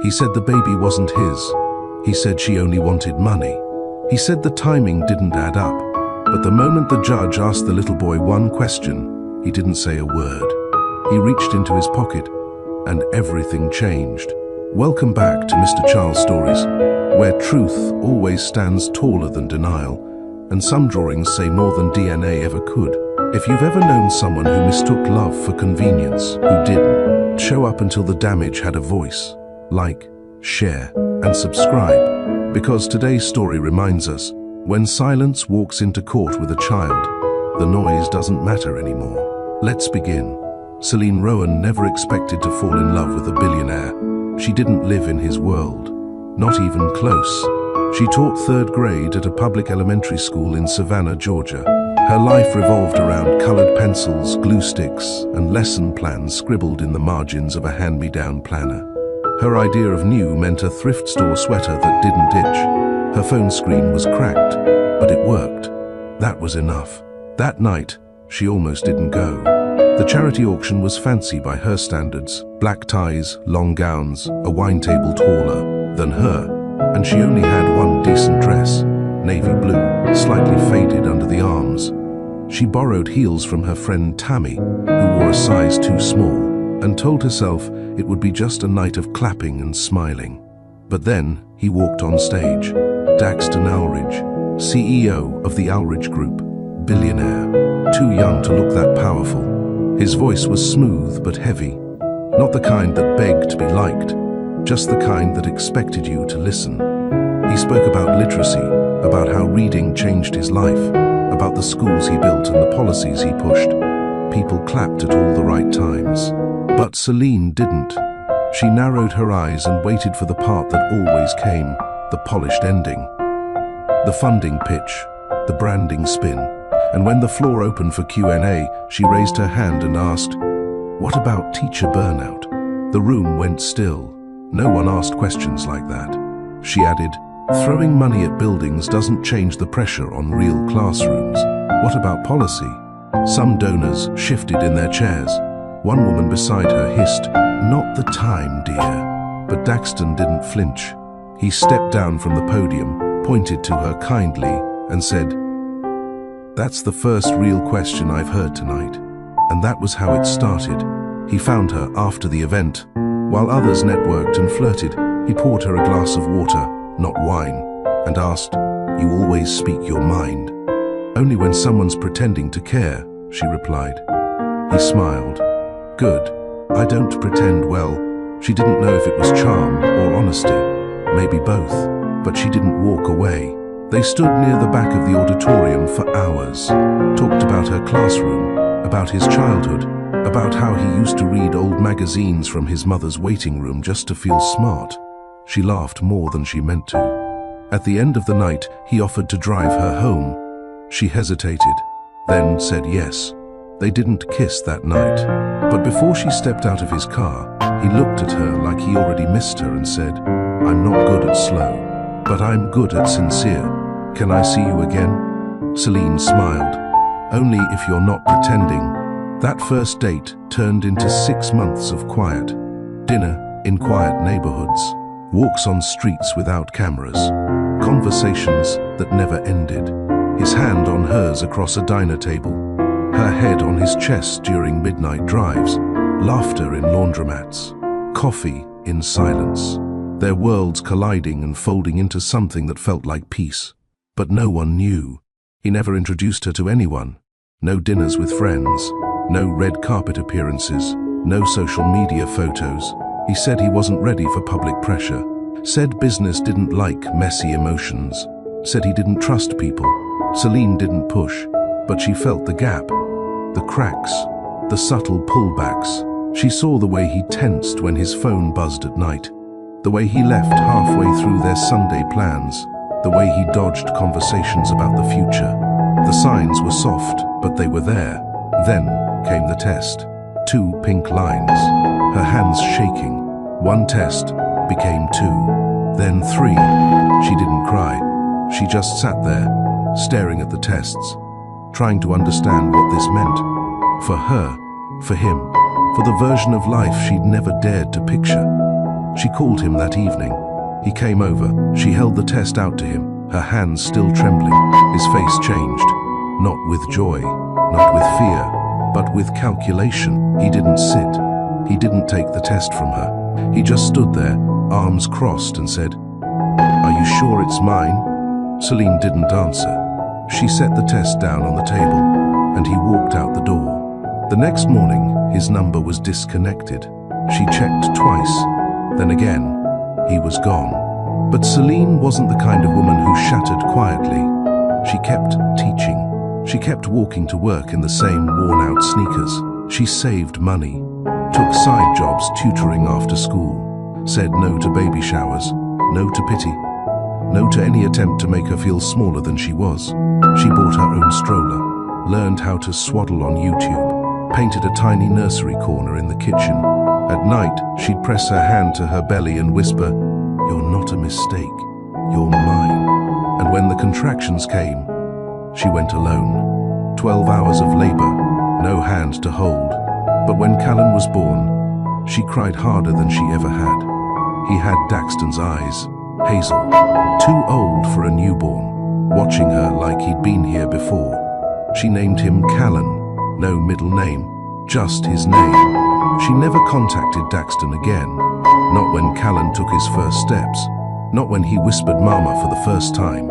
He said the baby wasn't his. He said she only wanted money. He said the timing didn't add up. But the moment the judge asked the little boy one question, he didn't say a word. He reached into his pocket, and everything changed. Welcome back to Mr. Charles Stories, where truth always stands taller than denial, and some drawings say more than DNA ever could. If you've ever known someone who mistook love for convenience, who didn't show up until the damage had a voice, like, share, and subscribe, because today's story reminds us, when silence walks into court with a child, the noise doesn't matter anymore. Let's begin. Celine Rowan never expected to fall in love with a billionaire. She didn't live in his world, not even close. She taught third grade at a public elementary school in Savannah, Georgia. Her life revolved around colored pencils, glue sticks, and lesson plans scribbled in the margins of a hand-me-down planner. Her idea of new meant a thrift store sweater that didn't itch. Her phone screen was cracked, but it worked. That was enough. That night, she almost didn't go. The charity auction was fancy by her standards. Black ties, long gowns, a wine table taller than her, and she only had one decent dress, navy blue, slightly faded under the arms. She borrowed heels from her friend Tammy, who wore a size too small, and told herself it would be just a night of clapping and smiling. But then he walked on stage. Daxton Alridge, CEO of the Alridge Group, billionaire, too young to look that powerful. His voice was smooth but heavy, not the kind that begged to be liked, just the kind that expected you to listen. He spoke about literacy, about how reading changed his life, about the schools he built and the policies he pushed. People clapped at all the right times. But Celine didn't. She narrowed her eyes and waited for the part that always came, the polished ending. The funding pitch, the branding spin. And when the floor opened for Q&A, she raised her hand and asked, "What about teacher burnout?" The room went still. No one asked questions like that. She added, "Throwing money at buildings doesn't change the pressure on real classrooms. What about policy?" Some donors shifted in their chairs. One woman beside her hissed, "Not the time, dear." But Daxton didn't flinch. He stepped down from the podium, pointed to her kindly, and said, "That's the first real question I've heard tonight." And that was how it started. He found her after the event. While others networked and flirted, he poured her a glass of water, not wine, and asked, "You always speak your mind." "Only when someone's pretending to care," she replied. He smiled. "Good. I don't pretend well." She didn't know if it was charm or honesty, maybe both, but she didn't walk away. They stood near the back of the auditorium for hours, talked about her classroom, about his childhood, about how he used to read old magazines from his mother's waiting room just to feel smart. She laughed more than she meant to. At the end of the night, he offered to drive her home. She hesitated, then said yes. They didn't kiss that night, but before she stepped out of his car, he looked at her like he already missed her and said, "I'm not good at slow, but I'm good at sincere. Can I see you again?" Celine smiled. "Only if you're not pretending." That first date turned into 6 months of quiet. Dinner in quiet neighborhoods, walks on streets without cameras, conversations that never ended. His hand on hers across a diner table, her head on his chest during midnight drives, laughter in laundromats, coffee in silence. Their worlds colliding and folding into something that felt like peace. But no one knew. He never introduced her to anyone. No dinners with friends, no red carpet appearances, no social media photos. He said he wasn't ready for public pressure. Said business didn't like messy emotions. Said he didn't trust people. Celine didn't push, but she felt the gap, the cracks, the subtle pullbacks. She saw the way he tensed when his phone buzzed at night, the way he left halfway through their Sunday plans, the way he dodged conversations about the future. The signs were soft, but they were there. Then came the test. 2 pink lines, her hands shaking. 1 test became 2, then 3. She didn't cry. She just sat there, staring at the tests, trying to understand what this meant. For her, for him, for the version of life she'd never dared to picture. She called him that evening. He came over. She held the test out to him, her hands still trembling. His face changed. Not with joy, not with fear, but with calculation. He didn't sit. He didn't take the test from her. He just stood there, arms crossed, and said, "Are you sure it's mine?" Celine didn't answer. She set the test down on the table, and he walked out the door. The next morning, his number was disconnected. She checked twice. Then again, he was gone. But Celine wasn't the kind of woman who shattered quietly. She kept teaching. She kept walking to work in the same worn-out sneakers. She saved money, took side jobs tutoring after school, said no to baby showers, no to pity, no to any attempt to make her feel smaller than she was. She bought her own stroller, learned how to swaddle on YouTube, painted a tiny nursery corner in the kitchen. At night, she'd press her hand to her belly and whisper, "You're not a mistake, you're mine." And when the contractions came, she went alone. 12 hours of labor, no hand to hold. But when Callan was born, she cried harder than she ever had. He had Daxton's eyes, hazel, too old for a newborn, watching her like he'd been here before. She named him Callan, no middle name, just his name. She never contacted Daxton again, not when Callan took his first steps, not when he whispered mama for the first time,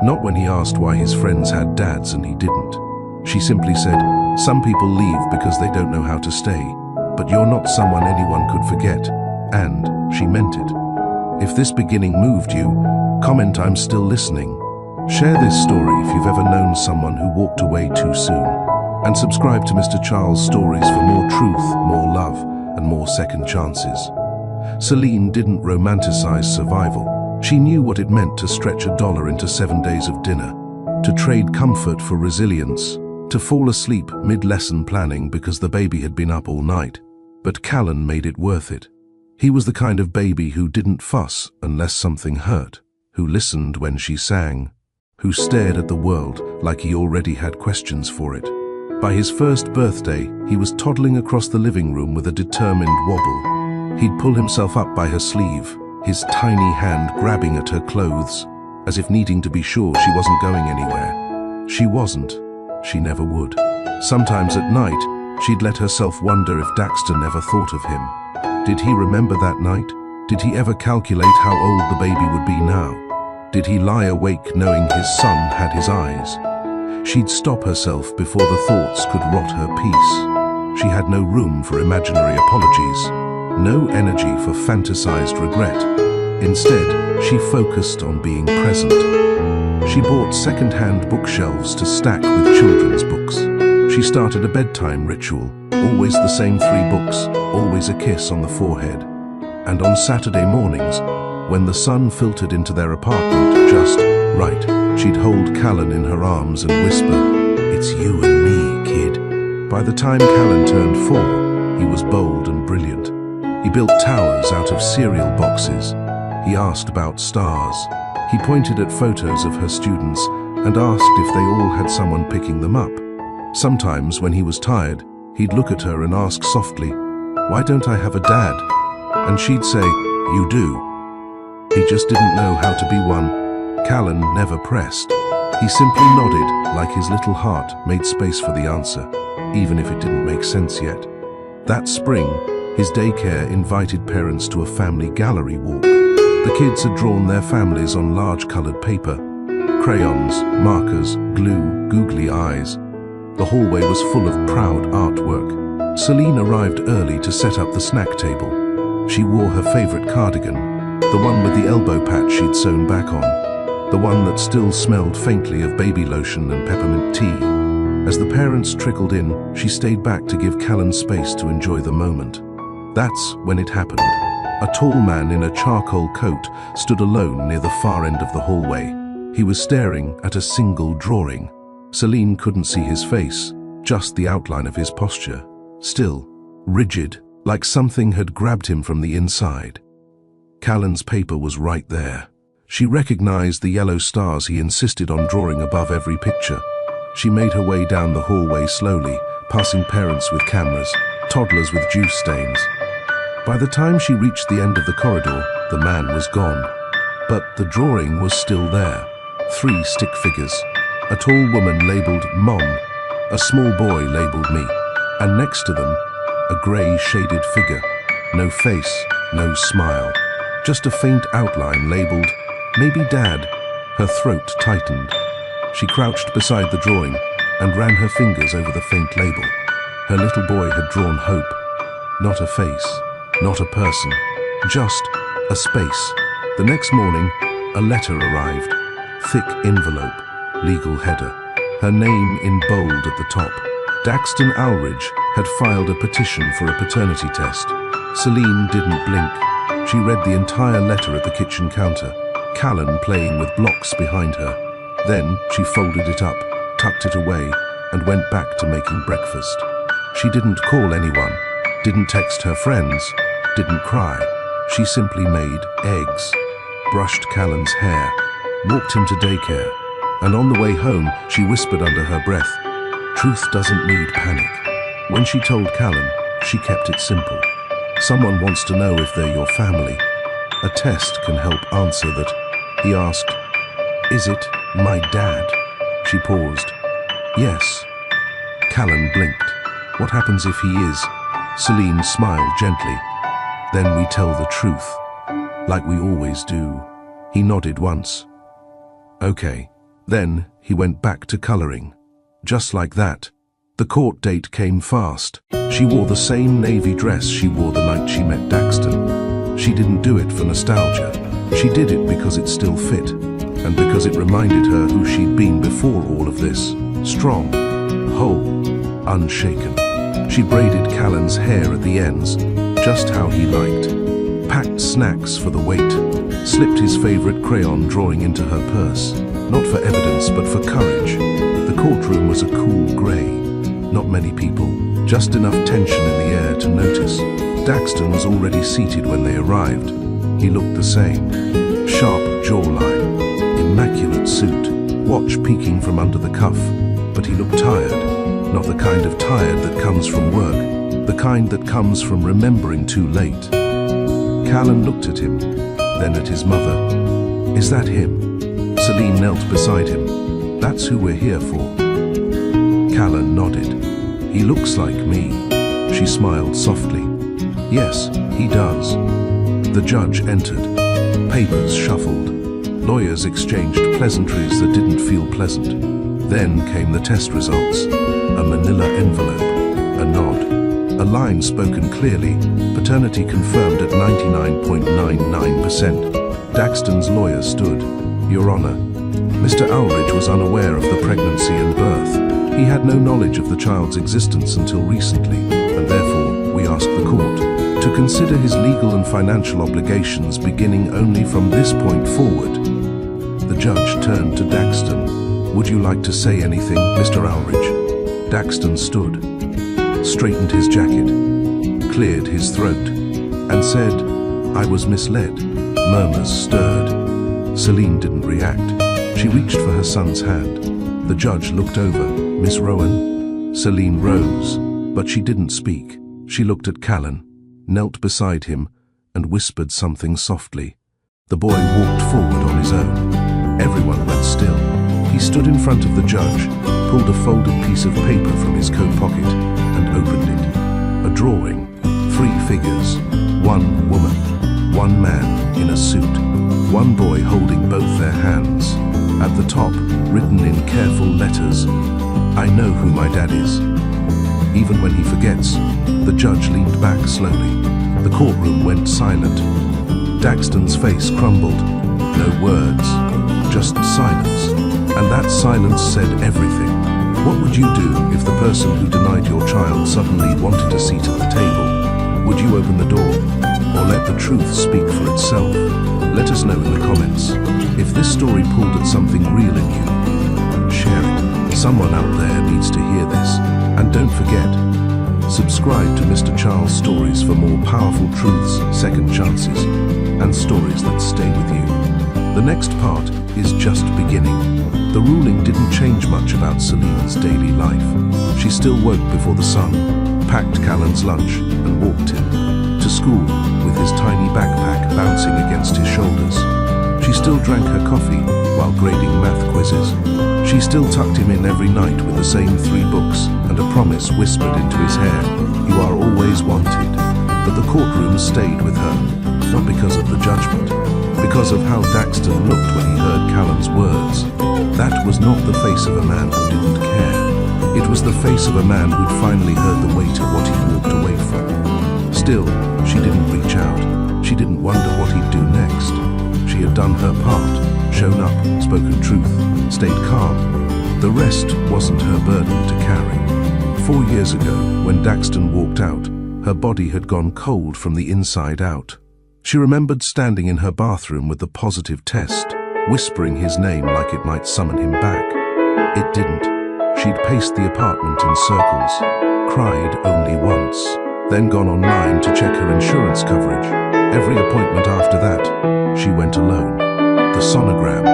not when he asked why his friends had dads and he didn't. She simply said, "Some people leave because they don't know how to stay, but you're not someone anyone could forget," and she meant it. If this beginning moved you, comment "I'm still listening." Share this story if you've ever known someone who walked away too soon. And subscribe to Mr. Charles' Stories for more truth, more love, and more second chances. Celine didn't romanticize survival. She knew what it meant to stretch $1 into 7 days of dinner, to trade comfort for resilience, to fall asleep mid-lesson planning because the baby had been up all night. But Callan made it worth it. He was the kind of baby who didn't fuss unless something hurt, who listened when she sang, who stared at the world like he already had questions for it. By his first birthday, he was toddling across the living room with a determined wobble. He'd pull himself up by her sleeve, his tiny hand grabbing at her clothes, as if needing to be sure she wasn't going anywhere. She wasn't. She never would. Sometimes at night, she'd let herself wonder if Daxton ever thought of him. Did he remember that night? Did he ever calculate how old the baby would be now? Did he lie awake knowing his son had his eyes? She'd stop herself before the thoughts could rot her peace. She had no room for imaginary apologies, no energy for fantasized regret. Instead, she focused on being present. She bought second-hand bookshelves to stack with children's books. She started a bedtime ritual, always the same 3 books, always a kiss on the forehead. And on Saturday mornings, when the sun filtered into their apartment just right, she'd hold Callan in her arms and whisper, "It's you and me, kid." By the time Callan turned 4, he was bold and brilliant. He built towers out of cereal boxes. He asked about stars. He pointed at photos of her students and asked if they all had someone picking them up. Sometimes, when he was tired, he'd look at her and ask softly, "Why don't I have a dad?" And she'd say, "You do." He just didn't know how to be one. Callan never pressed. He simply nodded like his little heart made space for the answer, even if it didn't make sense yet. That spring, his daycare invited parents to a family gallery walk. The kids had drawn their families on large colored paper. Crayons, markers, glue, googly eyes. The hallway was full of proud artwork. Celine arrived early to set up the snack table. She wore her favorite cardigan, the one with the elbow patch she'd sewn back on, the one that still smelled faintly of baby lotion and peppermint tea. As the parents trickled in, she stayed back to give Callan space to enjoy the moment. That's when it happened. A tall man in a charcoal coat stood alone near the far end of the hallway. He was staring at a single drawing. Celine couldn't see his face, just the outline of his posture. Still, rigid, like something had grabbed him from the inside. Callan's paper was right there. She recognized the yellow stars he insisted on drawing above every picture. She made her way down the hallway slowly, passing parents with cameras, toddlers with juice stains. By the time she reached the end of the corridor, the man was gone. But the drawing was still there. 3 stick figures. A tall woman labeled Mom, a small boy labeled me, and next to them, a grey shaded figure. No face, no smile. Just a faint outline labeled, maybe Dad. Her throat tightened. She crouched beside the drawing and ran her fingers over the faint label. Her little boy had drawn hope. Not a face, not a person, just a space. The next morning, a letter arrived. Thick envelope, legal header. Her name in bold at the top. Daxton Alridge had filed a petition for a paternity test. Celine didn't blink. She read the entire letter at the kitchen counter, Callan playing with blocks behind her. Then she folded it up, tucked it away, and went back to making breakfast. She didn't call anyone, didn't text her friends, didn't cry. She simply made eggs, brushed Callan's hair, walked him to daycare, and on the way home, she whispered under her breath, "Truth doesn't need panic." When she told Callan, she kept it simple. Someone wants to know if they're your family. A test can help answer that. He asked, "Is it my dad?" She paused. "Yes." Callan blinked. "What happens if he is?" Celine smiled gently. "Then we tell the truth, like we always do." He nodded once. "Okay." Then he went back to coloring. Just like that, the court date came fast. She wore the same navy dress she wore the night she met Daxton. She didn't do it for nostalgia. She did it because it still fit, and because it reminded her who she'd been before all of this. Strong, whole, unshaken. She braided Callan's hair at the ends, just how he liked. Packed snacks for the wait. Slipped his favorite crayon drawing into her purse. Not for evidence, but for courage. The courtroom was a cool grey. Not many people, just enough tension in the air to notice. Daxton was already seated when they arrived. He looked the same. Sharp jawline, immaculate suit, watch peeking from under the cuff. But he looked tired. Not the kind of tired that comes from work, the kind that comes from remembering too late. Callan looked at him, then at his mother. "Is that him?" Celine knelt beside him. "That's who we're here for." Callan nodded. "He looks like me." She smiled softly. "Yes, he does." The judge entered. Papers shuffled. Lawyers exchanged pleasantries that didn't feel pleasant. Then came the test results. A manila envelope. A nod. A line spoken clearly. Paternity confirmed at 99.99%. Daxton's lawyer stood. "Your Honor, Mr. Alridge was unaware of the pregnancy and birth. He had no knowledge of the child's existence until recently, and therefore we ask the court to consider his legal and financial obligations beginning only from this point forward." The judge turned to Daxton. "Would you like to say anything, Mr. Alridge?" Daxton stood, straightened his jacket, cleared his throat, and said, "I was misled." Murmurs stirred. Celine didn't react. She reached for her son's hand. The judge looked over. "Miss Rowan?" Celine rose, but she didn't speak. She looked at Callan, knelt beside him, and whispered something softly. The boy walked forward on his own. Everyone went still. He stood in front of the judge, pulled a folded piece of paper from his coat pocket, and opened it. A drawing. 3 figures. 1 woman. 1 man in a suit. 1 boy holding both their hands. At the top, written in careful letters, "I know who my dad is." Even when he forgets, the judge leaned back slowly. The courtroom went silent. Daxton's face crumbled. No words, just silence. And that silence said everything. What would you do if the person who denied your child suddenly wanted a seat at the table? Would you open the door, or let the truth speak for itself? Let us know in the comments. If this story pulled at something real in you, share it. Someone out there needs to hear this. And don't forget, subscribe to Mr. Charles Stories for more powerful truths, second chances, and stories that stay with you. The next part is just beginning. The ruling didn't change much about Celine's daily life. She still woke before the sun, packed Callan's lunch, and walked him to school with his tiny backpack bouncing against his shoulders. She still drank her coffee while grading math quizzes. She still tucked him in every night with the same 3 books and a promise whispered into his hair, "You are always wanted." But the courtroom stayed with her, not because of the judgment, because of how Daxton looked when he heard Callan's words. That was not the face of a man who didn't care. It was the face of a man who'd finally heard the weight of what he walked away from. Still, she didn't reach out. She didn't wonder what he'd do next. She had done her part, shown up, spoken truth, stayed calm. The rest wasn't her burden to carry. 4 years ago, when Daxton walked out, her body had gone cold from the inside out. She remembered standing in her bathroom with the positive test, whispering his name like it might summon him back. It didn't. She'd paced the apartment in circles, cried only once, then gone online to check her insurance coverage. Every appointment after that, she went alone. The sonogram,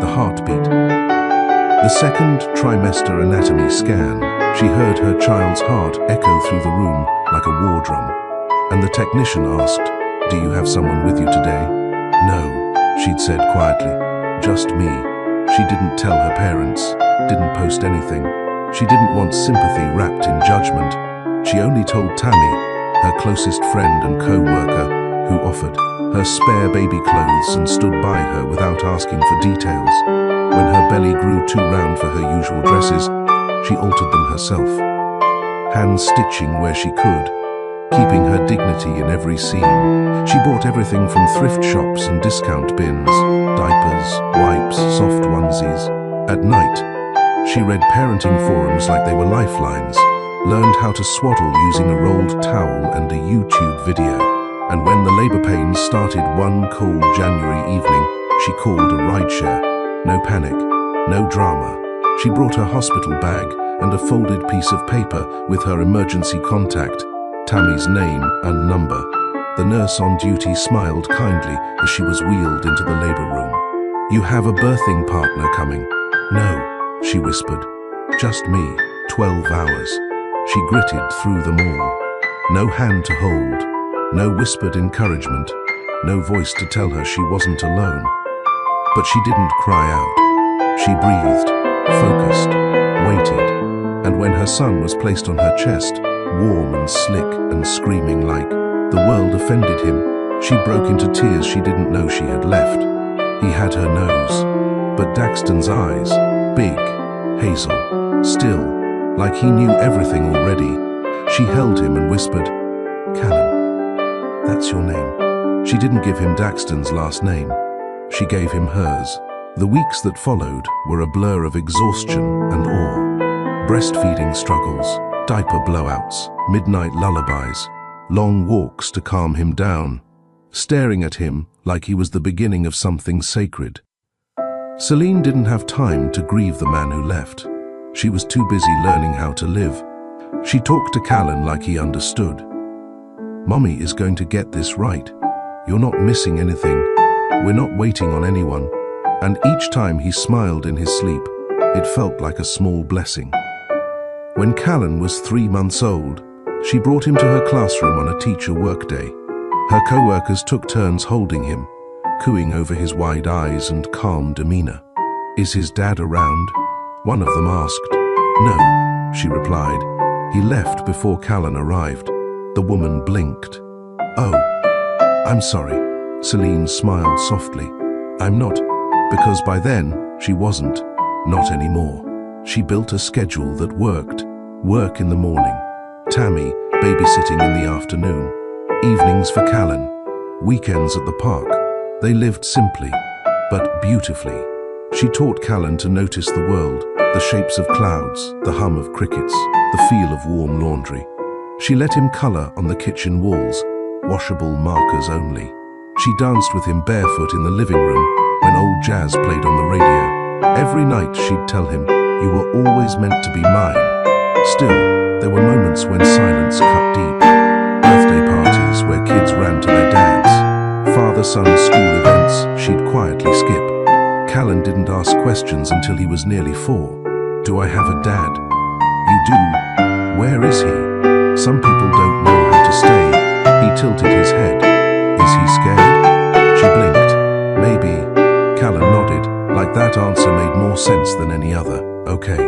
the heartbeat. The second trimester anatomy scan, she heard her child's heart echo through the room like a war drum. And the technician asked, "Do you have someone with you today?" "No," she'd said quietly, "just me." She didn't tell her parents, didn't post anything. She didn't want sympathy wrapped in judgment. She only told Tammy, her closest friend and co-worker, who offered her spare baby clothes and stood by her without asking for details. When her belly grew too round for her usual dresses, she altered them herself, hand-stitching where she could, keeping her dignity in every seam. She bought everything from thrift shops and discount bins, diapers, wipes, soft onesies. At night, she read parenting forums like they were lifelines, learned how to swaddle using a rolled towel and a YouTube video. And when the labor pains started one cold January evening, she called a rideshare. No panic, no drama. She brought her hospital bag and a folded piece of paper with her emergency contact, Tammy's name and number. The nurse on duty smiled kindly as she was wheeled into the labor room. "You have a birthing partner coming." "No," she whispered. "Just me, 12 hours." She gritted through them all. No hand to hold, no whispered encouragement, no voice to tell her she wasn't alone. But she didn't cry out. She breathed, focused, waited, and when her son was placed on her chest, warm and slick and screaming like the world offended him, she broke into tears she didn't know she had left. He had her nose, but Daxton's eyes, big, hazel, still, like he knew everything already. She held him and whispered, "Callan, that's your name." She didn't give him Daxton's last name. She gave him hers. The weeks that followed were a blur of exhaustion and awe. Breastfeeding struggles, diaper blowouts, midnight lullabies, long walks to calm him down, staring at him like he was the beginning of something sacred. Celine didn't have time to grieve the man who left. She was too busy learning how to live. She talked to Callan like he understood. "Mommy is going to get this right. You're not missing anything. We're not waiting on anyone." And each time he smiled in his sleep, it felt like a small blessing. When Callan was 3 months old, she brought him to her classroom on a teacher workday. Her co-workers took turns holding him, cooing over his wide eyes and calm demeanor. "Is his dad around?" one of them asked. "No," she replied. "He left before Callan arrived." The woman blinked. "Oh, I'm sorry." Celine smiled softly. "I'm not," because by then, she wasn't. Not anymore. She built a schedule that worked. Work in the morning, Tammy babysitting in the afternoon, evenings for Callan, weekends at the park. They lived simply, but beautifully. She taught Callan to notice the world, the shapes of clouds, the hum of crickets, the feel of warm laundry. She let him color on the kitchen walls, washable markers only. She danced with him barefoot in the living room when old jazz played on the radio. Every night she'd tell him, "You were always meant to be mine." Still, there were moments when silence cut deep. Birthday parties where kids ran to their dads. Father-son school events she'd quietly skip. Callan didn't ask questions until he was nearly 4. "Do I have a dad?" "You do. Where is he?" "Some people don't know how to stay," he'd tilted his head. Is he scared? She blinked. Maybe. Callan nodded, like that answer made more sense than any other. Okay,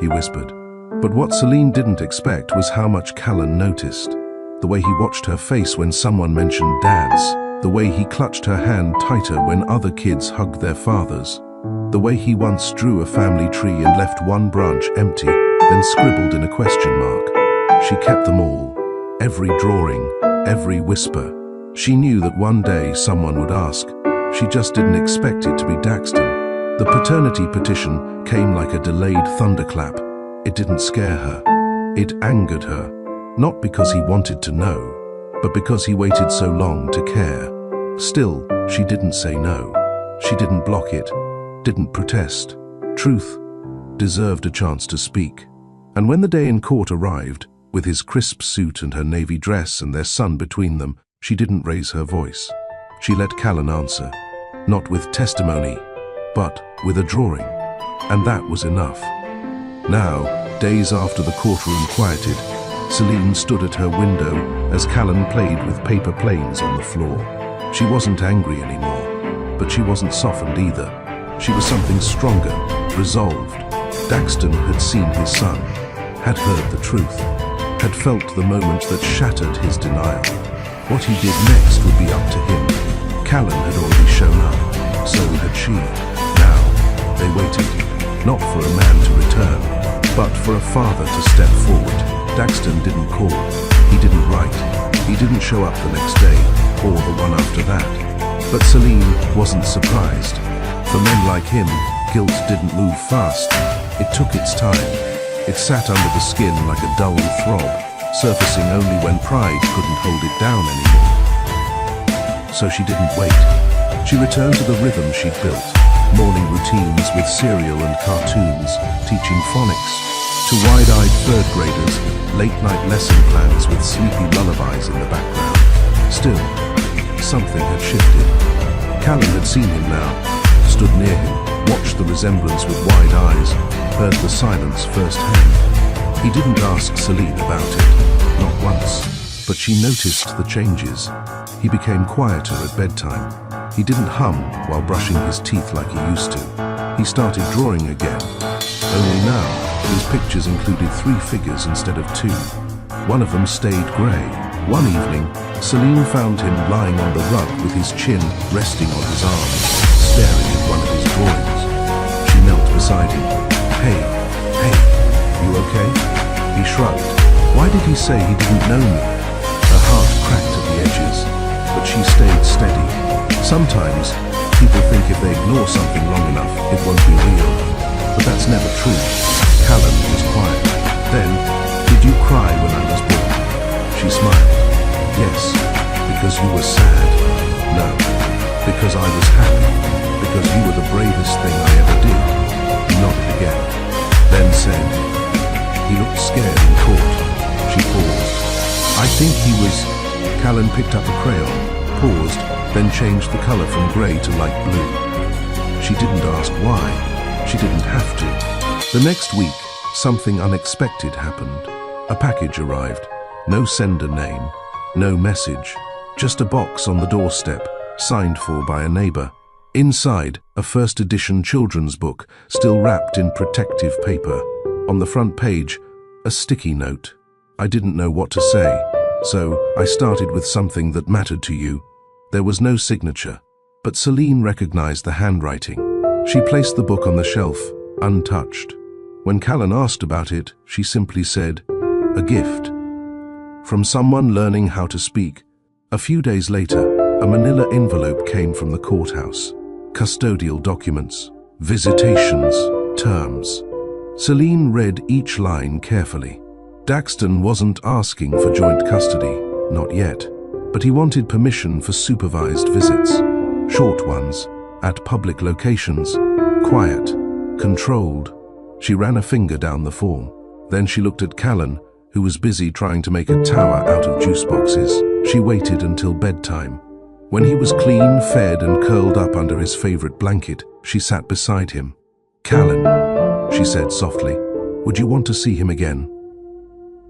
he whispered. But what Celine didn't expect was how much Callan noticed. The way he watched her face when someone mentioned dads. The way he clutched her hand tighter when other kids hugged their fathers. The way he once drew a family tree and left one branch empty, then scribbled in a question mark. She kept them all. Every drawing, every whisper. She knew that one day someone would ask. She just didn't expect it to be Daxton. The paternity petition came like a delayed thunderclap. It didn't scare her. It angered her. Not because he wanted to know, but because he waited so long to care. Still, she didn't say no. She didn't block it, didn't protest. Truth deserved a chance to speak. And when the day in court arrived, with his crisp suit and her navy dress and their son between them, she didn't raise her voice. She let Callan answer, not with testimony, but with a drawing. And that was enough. Now, days after the courtroom quieted, Celine stood at her window as Callan played with paper planes on the floor. She wasn't angry anymore, but she wasn't softened either. She was something stronger, resolved. Daxton had seen his son, had heard the truth, had felt the moment that shattered his denial. What he did next would be up to him. Callan had already shown up, so had she. Now, they waited, not for a man to return, but for a father to step forward. Daxton didn't call, he didn't write, he didn't show up the next day, or the one after that. But Celine wasn't surprised. For men like him, guilt didn't move fast. It took its time. It sat under the skin like a dull throb, surfacing only when pride couldn't hold it down anymore. So she didn't wait. She returned to the rhythm she'd built, morning routines with cereal and cartoons, teaching phonics. To wide-eyed third graders, late-night lesson plans with sleepy lullabies in the background. Still, something had shifted. Callan had seen him now, stood near him, watched the resemblance with wide eyes, heard the silence firsthand. He didn't ask Celine about it, not once, but she noticed the changes. He became quieter at bedtime. He didn't hum while brushing his teeth like he used to. He started drawing again. Only now, his pictures included 3 figures instead of 2. One of them stayed grey. One evening, Celine found him lying on the rug with his chin resting on his arms, staring at one of his drawings. She knelt beside him. Hey, you okay? He shrugged. Why did he say he didn't know me? Her heart cracked at the edges, but she stayed steady. Sometimes, people think if they ignore something long enough, it won't be real. But that's never true. Callan was quiet. Then, did you cry when I was born? She smiled. Yes, because you were sad. No, because I was happy. Because you were the bravest thing I ever did. He nodded again. Then said, he looked scared in court. She paused. I think he was... Callan picked up a crayon, paused, then changed the color from gray to light blue. She didn't ask why. She didn't have to. The next week, something unexpected happened. A package arrived. No sender name, no message, just a box on the doorstep, signed for by a neighbor. Inside, a first edition children's book, still wrapped in protective paper. On the front page, a sticky note. I didn't know what to say, so I started with something that mattered to you. There was no signature, but Celine recognized the handwriting. She placed the book on the shelf, untouched. When Callan asked about it, she simply said, a gift. From someone learning how to speak. A few days later, a manila envelope came from the courthouse. Custodial documents, visitations, terms. Celine read each line carefully. Daxton wasn't asking for joint custody, not yet, but he wanted permission for supervised visits. Short ones, at public locations, quiet, controlled. She ran a finger down the form. Then she looked at Callan, who was busy trying to make a tower out of juice boxes. She waited until bedtime. When he was clean, fed, and curled up under his favorite blanket, she sat beside him. Callan, she said softly, would you want to see him again?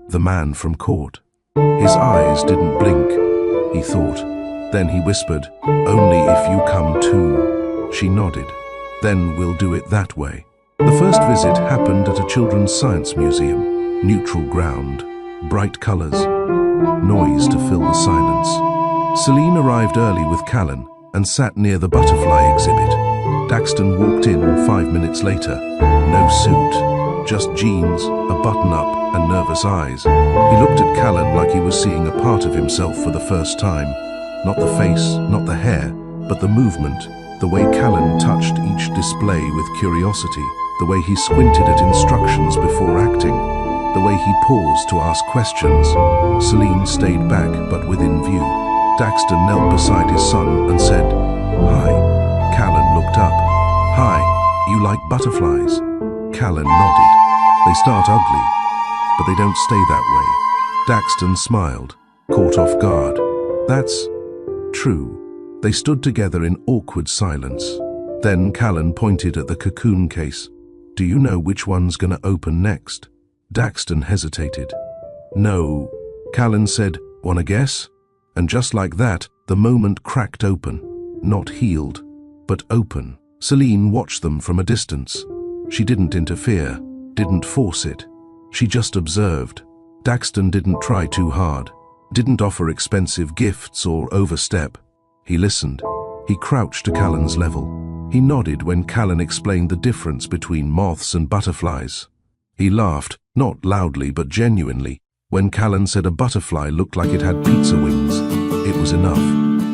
The man from court. His eyes didn't blink. he thought. Then he whispered, "Only if you come too." She nodded. "Then we'll do it that way." The first visit happened at a children's science museum. Neutral ground, bright colors, noise to fill the silence. Celine arrived early with Callan and sat near the butterfly exhibit. Daxton walked in 5 minutes later. No suit, just jeans, a button-up and nervous eyes. He looked at Callan like he was seeing a part of himself for the first time. Not the face, not the hair, but the movement, the way Callan touched each display with curiosity, the way he squinted at instructions before acting, the way he paused to ask questions. Celine stayed back, but within view. Daxton knelt beside his son and said, "Hi." Callan looked up. "Hi, you like butterflies?" Callan nodded. "They start ugly, but they don't stay that way." Daxton smiled, caught off guard. "That's true." They stood together in awkward silence. Then Callan pointed at the cocoon case. "Do you know which one's gonna open next?" Daxton hesitated. "No." Callan said, "Wanna guess?" And just like that, the moment cracked open. Not healed, but open. Celine watched them from a distance. She didn't interfere, didn't force it. She just observed. Daxton didn't try too hard, didn't offer expensive gifts or overstep. He listened. He crouched to Callan's level. He nodded when Callan explained the difference between moths and butterflies. He laughed, not loudly but genuinely. When Callan said a butterfly looked like it had pizza wings, it was enough.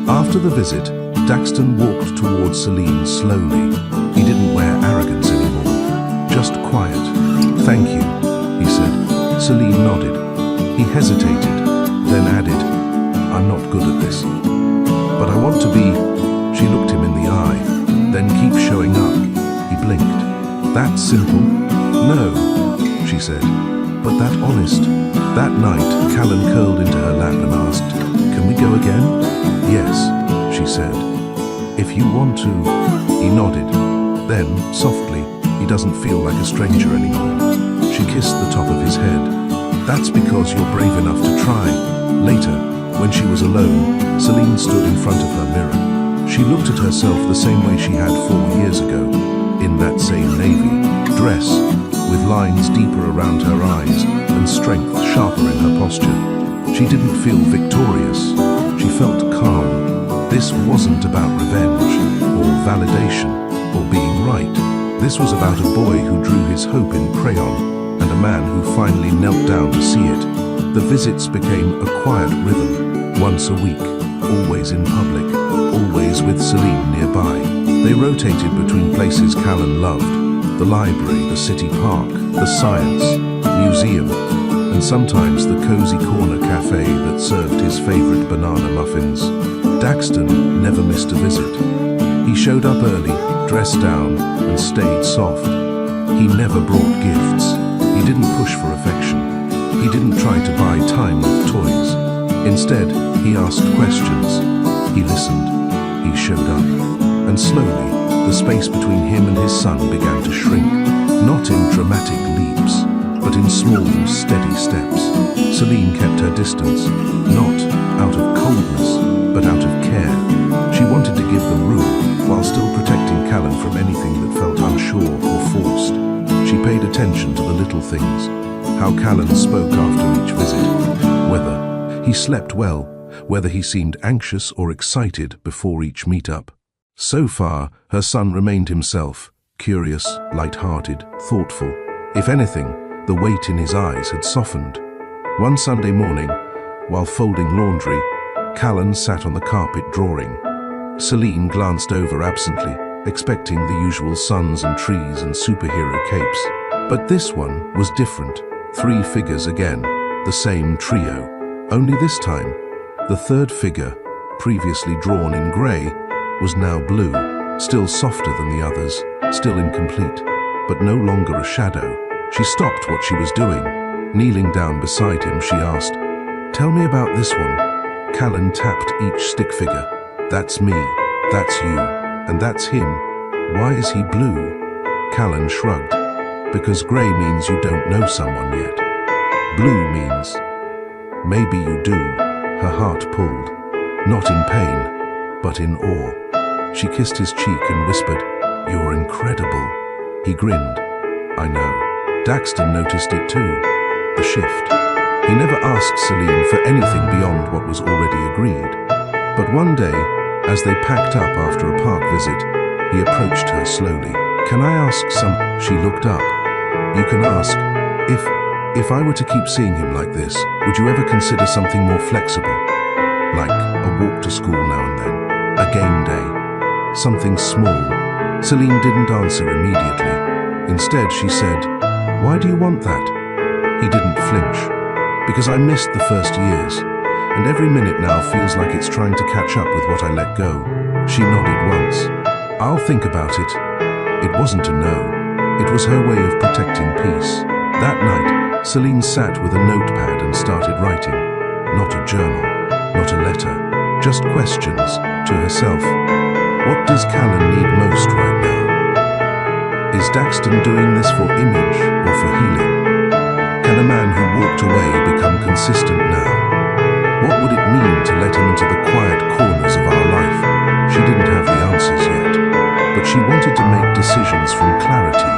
After the visit, Daxton walked towards Celine slowly. He didn't wear arrogance anymore, just quiet. "Thank you," he said. Celine nodded. He hesitated, then added, "I'm not good at this, but I want to be." She looked him in the eye, then keep showing up. He blinked. "That simple?" "No," she said, "but that honest." That night, Callan curled into her lap and asked, "Can we go again?" "Yes," she said. "If you want to." He nodded. Then, softly, "He doesn't feel like a stranger anymore." She kissed the top of his head. "That's because you're brave enough to try." Later, when she was alone, Celine stood in front of her mirror. She looked at herself the same way she had 4 years ago, in that same navy dress, with lines deeper around her eyes and strength sharper in her posture. She didn't feel victorious. She felt calm. This wasn't about revenge, or validation, or being right. This was about a boy who drew his hope in crayon, and a man who finally knelt down to see it. The visits became a quiet rhythm, once a week, always in public, always with Celine nearby. They rotated between places Callan loved, the library, the city park, the science museum, and sometimes the cozy corner cafe that served his favorite banana muffins. Daxton never missed a visit. He showed up early, dressed down, and stayed soft. He never brought gifts. He didn't push for affection. He didn't try to buy time with toys. Instead, he asked questions. He listened. He showed up. And slowly, the space between him and his son began to shrink, not in dramatic leaps, but in small, steady steps. Celine kept her distance, not out of coldness, but out of care. She wanted to give them room, while still protecting Callan from anything that felt unsure or forced. She paid attention to the little things, how Callan spoke after each visit, whether he slept well, whether he seemed anxious or excited before each meetup. So far, her son remained himself, curious, light-hearted, thoughtful. If anything, the weight in his eyes had softened. One Sunday morning, while folding laundry, Callan sat on the carpet drawing. Celine glanced over absently, expecting the usual suns and trees and superhero capes. But this one was different. 3 figures again, the same trio. Only this time, the third figure, previously drawn in grey, was now blue, still softer than the others, still incomplete, but no longer a shadow. She stopped what she was doing. Kneeling down beside him, she asked, "Tell me about this one." Callan tapped each stick figure. "That's me, that's you, and that's him. Why is he blue?" Callan shrugged. "Because grey means you don't know someone yet. Blue means maybe you do." Her heart pulled. not in pain, but in awe. She kissed his cheek and whispered, "You're incredible." He grinned. "I know." Daxton noticed it too, the shift. He never asked Celine for anything beyond what was already agreed. But one day, as they packed up after a park visit, he approached her slowly. "Can I ask some?" She looked up. "You can ask. If I were to keep seeing him like this, would you ever consider something more flexible? Like a walk to school now and then, a game day, something small?" Celine didn't answer immediately. Instead, she said, "Why do you want that?" He didn't flinch. "Because I missed the first years, and every minute now feels like it's trying to catch up with what I let go." She nodded once. "I'll think about it." It wasn't a no. It was her way of protecting peace. That night, Celine sat with a notepad and started writing. Not a journal, not a letter, just questions to herself. What does Callan need most right now? Is Daxton doing this for image or for healing? Can a man who walked away become consistent now? What would it mean to let him into the quiet corners of our life? She didn't have the answers yet, but she wanted to make decisions from clarity,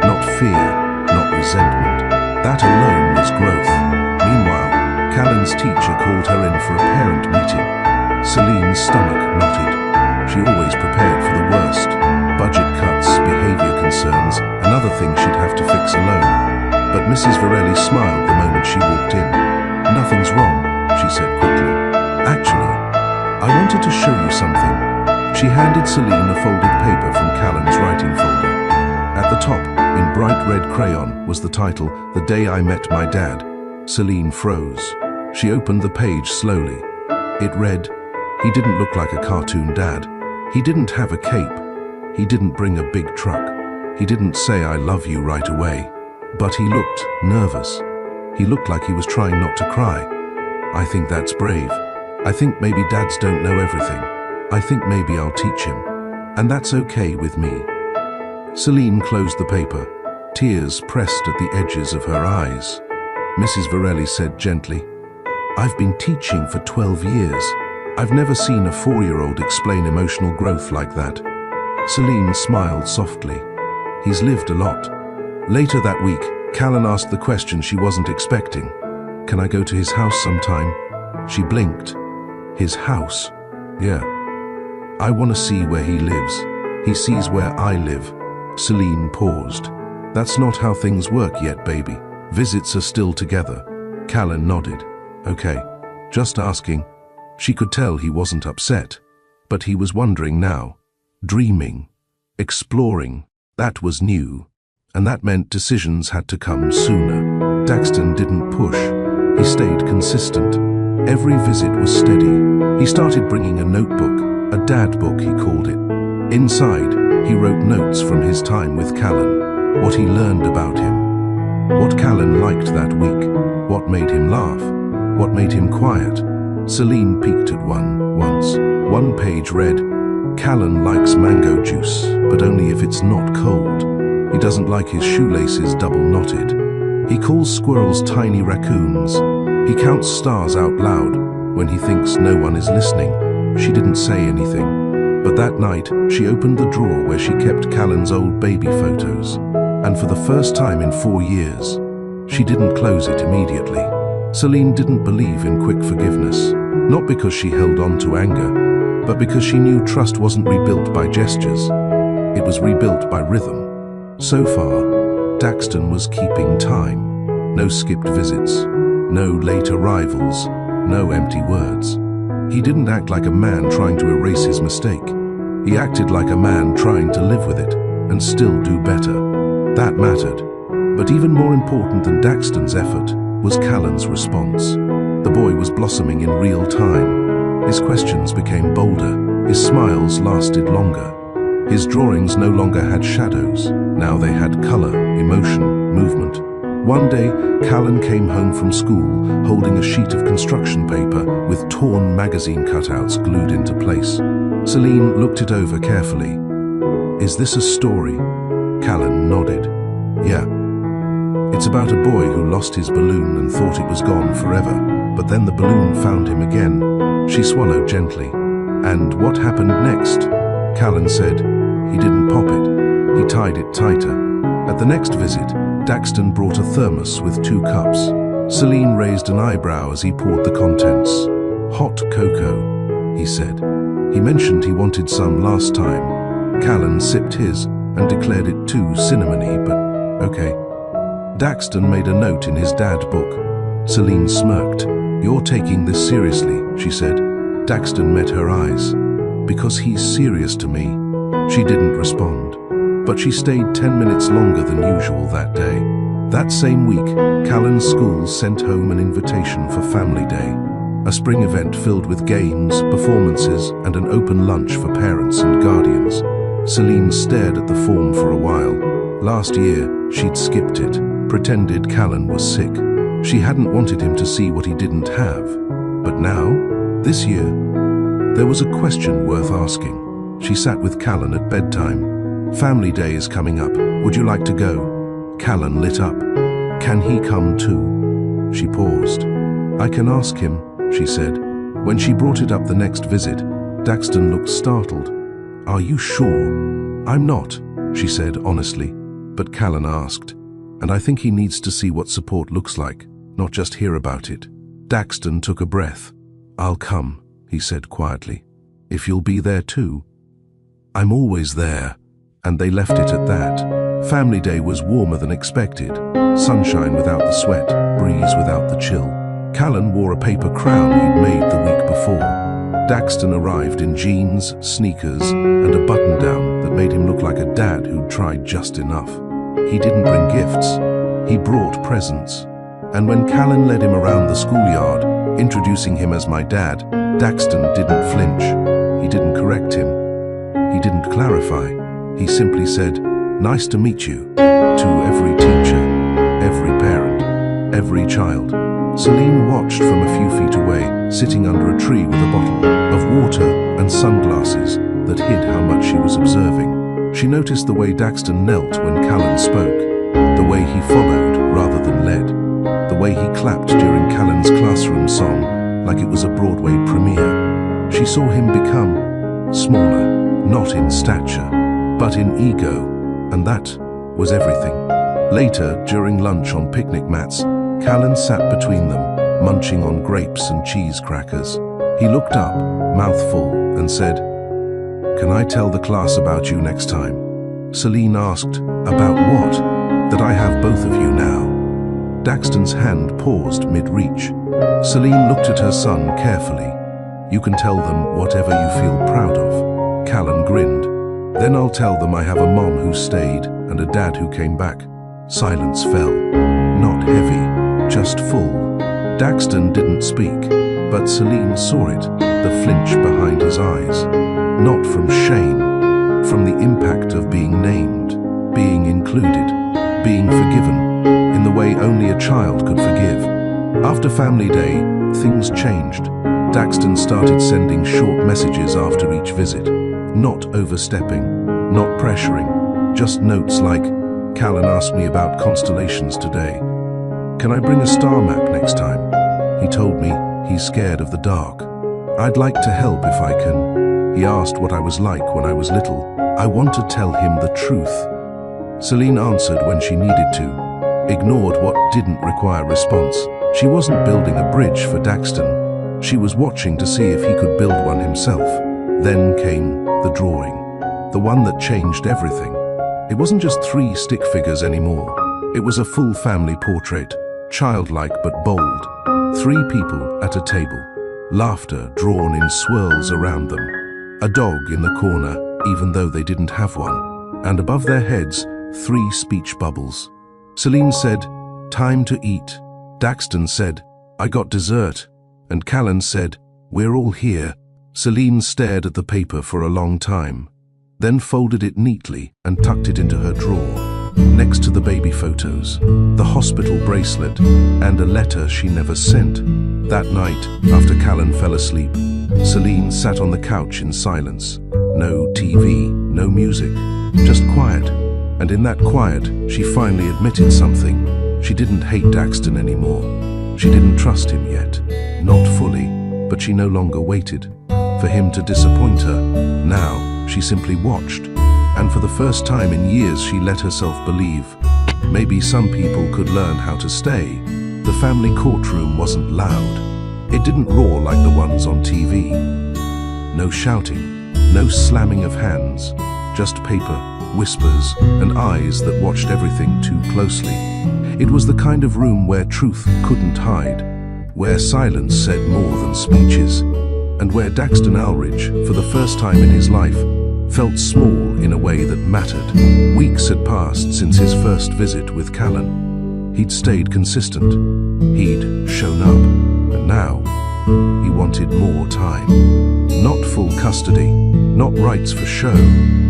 not fear, not resentment. That alone was growth. Meanwhile, Callan's teacher called her in for a parent meeting. Celine's stomach knotted. She always prepared for the worst. Budget cuts, behavior concerns, and other things she'd have to fix alone. But Mrs. Varelli smiled the moment she walked in. "Nothing's wrong," she said quickly. "Actually, I wanted to show you something." She handed Celine a folded paper from Callan's writing folder. At the top, in bright red crayon, was the title, "The Day I Met My Dad." Celine froze. She opened the page slowly. It read, "He didn't look like a cartoon dad. He didn't have a cape. He didn't bring a big truck. He didn't say I love you right away. But he looked nervous. He looked like he was trying not to cry. I think that's brave. I think maybe dads don't know everything. I think maybe I'll teach him. And that's okay with me." Celine closed the paper. Tears pressed at the edges of her eyes. Mrs. Varelli said gently, "I've been teaching for 12 years. I've never seen a 4-year-old explain emotional growth like that." Celine smiled softly. "He's lived a lot." Later that week, Callan asked the question she wasn't expecting. "Can I go to his house sometime?" She blinked. "His house? Yeah. I want to see where he lives. He sees where I live." Celine paused. "That's not how things work yet, baby. Visits are still together." Callan nodded. "Okay, just asking." She could tell he wasn't upset, but he was wondering now. Dreaming, exploring, that was new, and that meant decisions had to come sooner. Daxton didn't push. He stayed consistent. Every visit was steady. He started bringing a notebook, a dad book he called it. Inside, he wrote notes from his time with Callan, what he learned about him, what Callan liked that week, what made him laugh, what made him quiet. Celine peeked at once. One page read, "Callan likes mango juice, but only if it's not cold. He doesn't like his shoelaces double knotted. He calls squirrels tiny raccoons. He counts stars out loud when he thinks no one is listening." She didn't say anything, but that night she opened the drawer where she kept Callan's old baby photos. And for the first time in 4 years, she didn't close it immediately. Celine didn't believe in quick forgiveness, not because she held on to anger, but because she knew trust wasn't rebuilt by gestures. It was rebuilt by rhythm. So far, Daxton was keeping time. No skipped visits, no late arrivals, no empty words. He didn't act like a man trying to erase his mistake. He acted like a man trying to live with it and still do better. That mattered. But even more important than Daxton's effort was Callan's response. The boy was blossoming in real time. His questions became bolder. His smiles lasted longer. His drawings no longer had shadows. Now they had color, emotion, movement. One day, Callan came home from school holding a sheet of construction paper with torn magazine cutouts glued into place. Celine looked it over carefully. "Is this a story?" Callan nodded. "Yeah. It's about a boy who lost his balloon and thought it was gone forever, but then the balloon found him again. She swallowed gently. And what happened next? Callan said. He didn't pop it. He tied it tighter. At the next visit, Daxton brought a thermos with 2 cups. Celine raised an eyebrow as he poured the contents. Hot cocoa, he said. He mentioned he wanted some last time. Callan sipped his and declared it too cinnamony, but okay. Daxton made a note in his dad book. Celine smirked. You're taking this seriously, she said. Daxton met her eyes. Because he's serious to me. She didn't respond. But she stayed 10 minutes longer than usual that day. That same week, Callan's school sent home an invitation for Family Day, a spring event filled with games, performances, and an open lunch for parents and guardians. Celine stared at the form for a while. Last year, she'd skipped it, pretended Callan was sick. She hadn't wanted him to see what he didn't have. But now, this year, there was a question worth asking. She sat with Callan at bedtime. Family Day is coming up. Would you like to go? Callan lit up. Can he come too? She paused. I can ask him, she said. When she brought it up the next visit, Daxton looked startled. Are you sure? I'm not, she said honestly. But Callan asked, and I think he needs to see what support looks like, not just hear about it. Daxton took a breath. I'll come, he said quietly. If you'll be there too. I'm always there. And they left it at that. Family Day was warmer than expected. Sunshine without the sweat, breeze without the chill. Callan wore a paper crown he'd made the week before. Daxton arrived in jeans, sneakers, and a button-down that made him look like a dad who'd tried just enough. He didn't bring gifts. He brought presents. And when Callan led him around the schoolyard, introducing him as my dad, Daxton didn't flinch. He didn't correct him. He didn't clarify. He simply said, nice to meet you, to every teacher, every parent, every child. Celine watched from a few feet away, sitting under a tree with a bottle of water and sunglasses that hid how much she was observing. She noticed the way Daxton knelt when Callan spoke, the way he followed rather than led, the way he clapped during Callan's classroom song like it was a Broadway premiere. She saw him become smaller, not in stature, but in ego, and that was everything. Later, during lunch on picnic mats, Callan sat between them, munching on grapes and cheese crackers. He looked up, mouth full, and said, Can I tell the class about you next time? Celine asked, About what? That I have both of you now. Daxton's hand paused mid-reach. Celine looked at her son carefully. You can tell them whatever you feel proud of. Callan grinned. Then I'll tell them I have a mom who stayed and a dad who came back. Silence fell. Not heavy, just full. Daxton didn't speak, but Celine saw it, the flinch behind his eyes. Not from shame, from the impact of being named, being included, being forgiven, in the way only a child could forgive. After Family Day, things changed. Daxton started sending short messages after each visit. Not overstepping, not pressuring, just notes like, Callan asked me about constellations today. Can I bring a star map next time? He told me he's scared of the dark. I'd like to help if I can. He asked what I was like when I was little. I want to tell him the truth. Celine answered when she needed to, ignored what didn't require response. She wasn't building a bridge for Daxton. She was watching to see if he could build one himself. Then came the drawing, the one that changed everything. It wasn't just 3 stick figures anymore. It was a full family portrait, childlike but bold. 3 people at a table, laughter drawn in swirls around them. A dog in the corner, even though they didn't have one. And above their heads, 3 speech bubbles. Celine said, Time to eat. Daxton said, I got dessert. And Callan said, We're all here. Celine stared at the paper for a long time, then folded it neatly and tucked it into her drawer, next to the baby photos, the hospital bracelet, and a letter she never sent. That night, after Callan fell asleep, Celine sat on the couch in silence. No TV, no music, just quiet. And in that quiet, she finally admitted something. She didn't hate Daxton anymore. She didn't trust him yet, not fully. but she no longer waited for him to disappoint her. Now, she simply watched, and for the first time in years she let herself believe maybe some people could learn how to stay. The family courtroom wasn't loud. It didn't roar like the ones on TV. No shouting, no slamming of hands, just paper, whispers, and eyes that watched everything too closely. It was the kind of room where truth couldn't hide, where silence said more than speeches, and where Daxton Alridge, for the first time in his life, felt small in a way that mattered. Weeks had passed since his first visit with Callan. He'd stayed consistent. He'd shown up. And now, he wanted more time. Not full custody, not rights for show,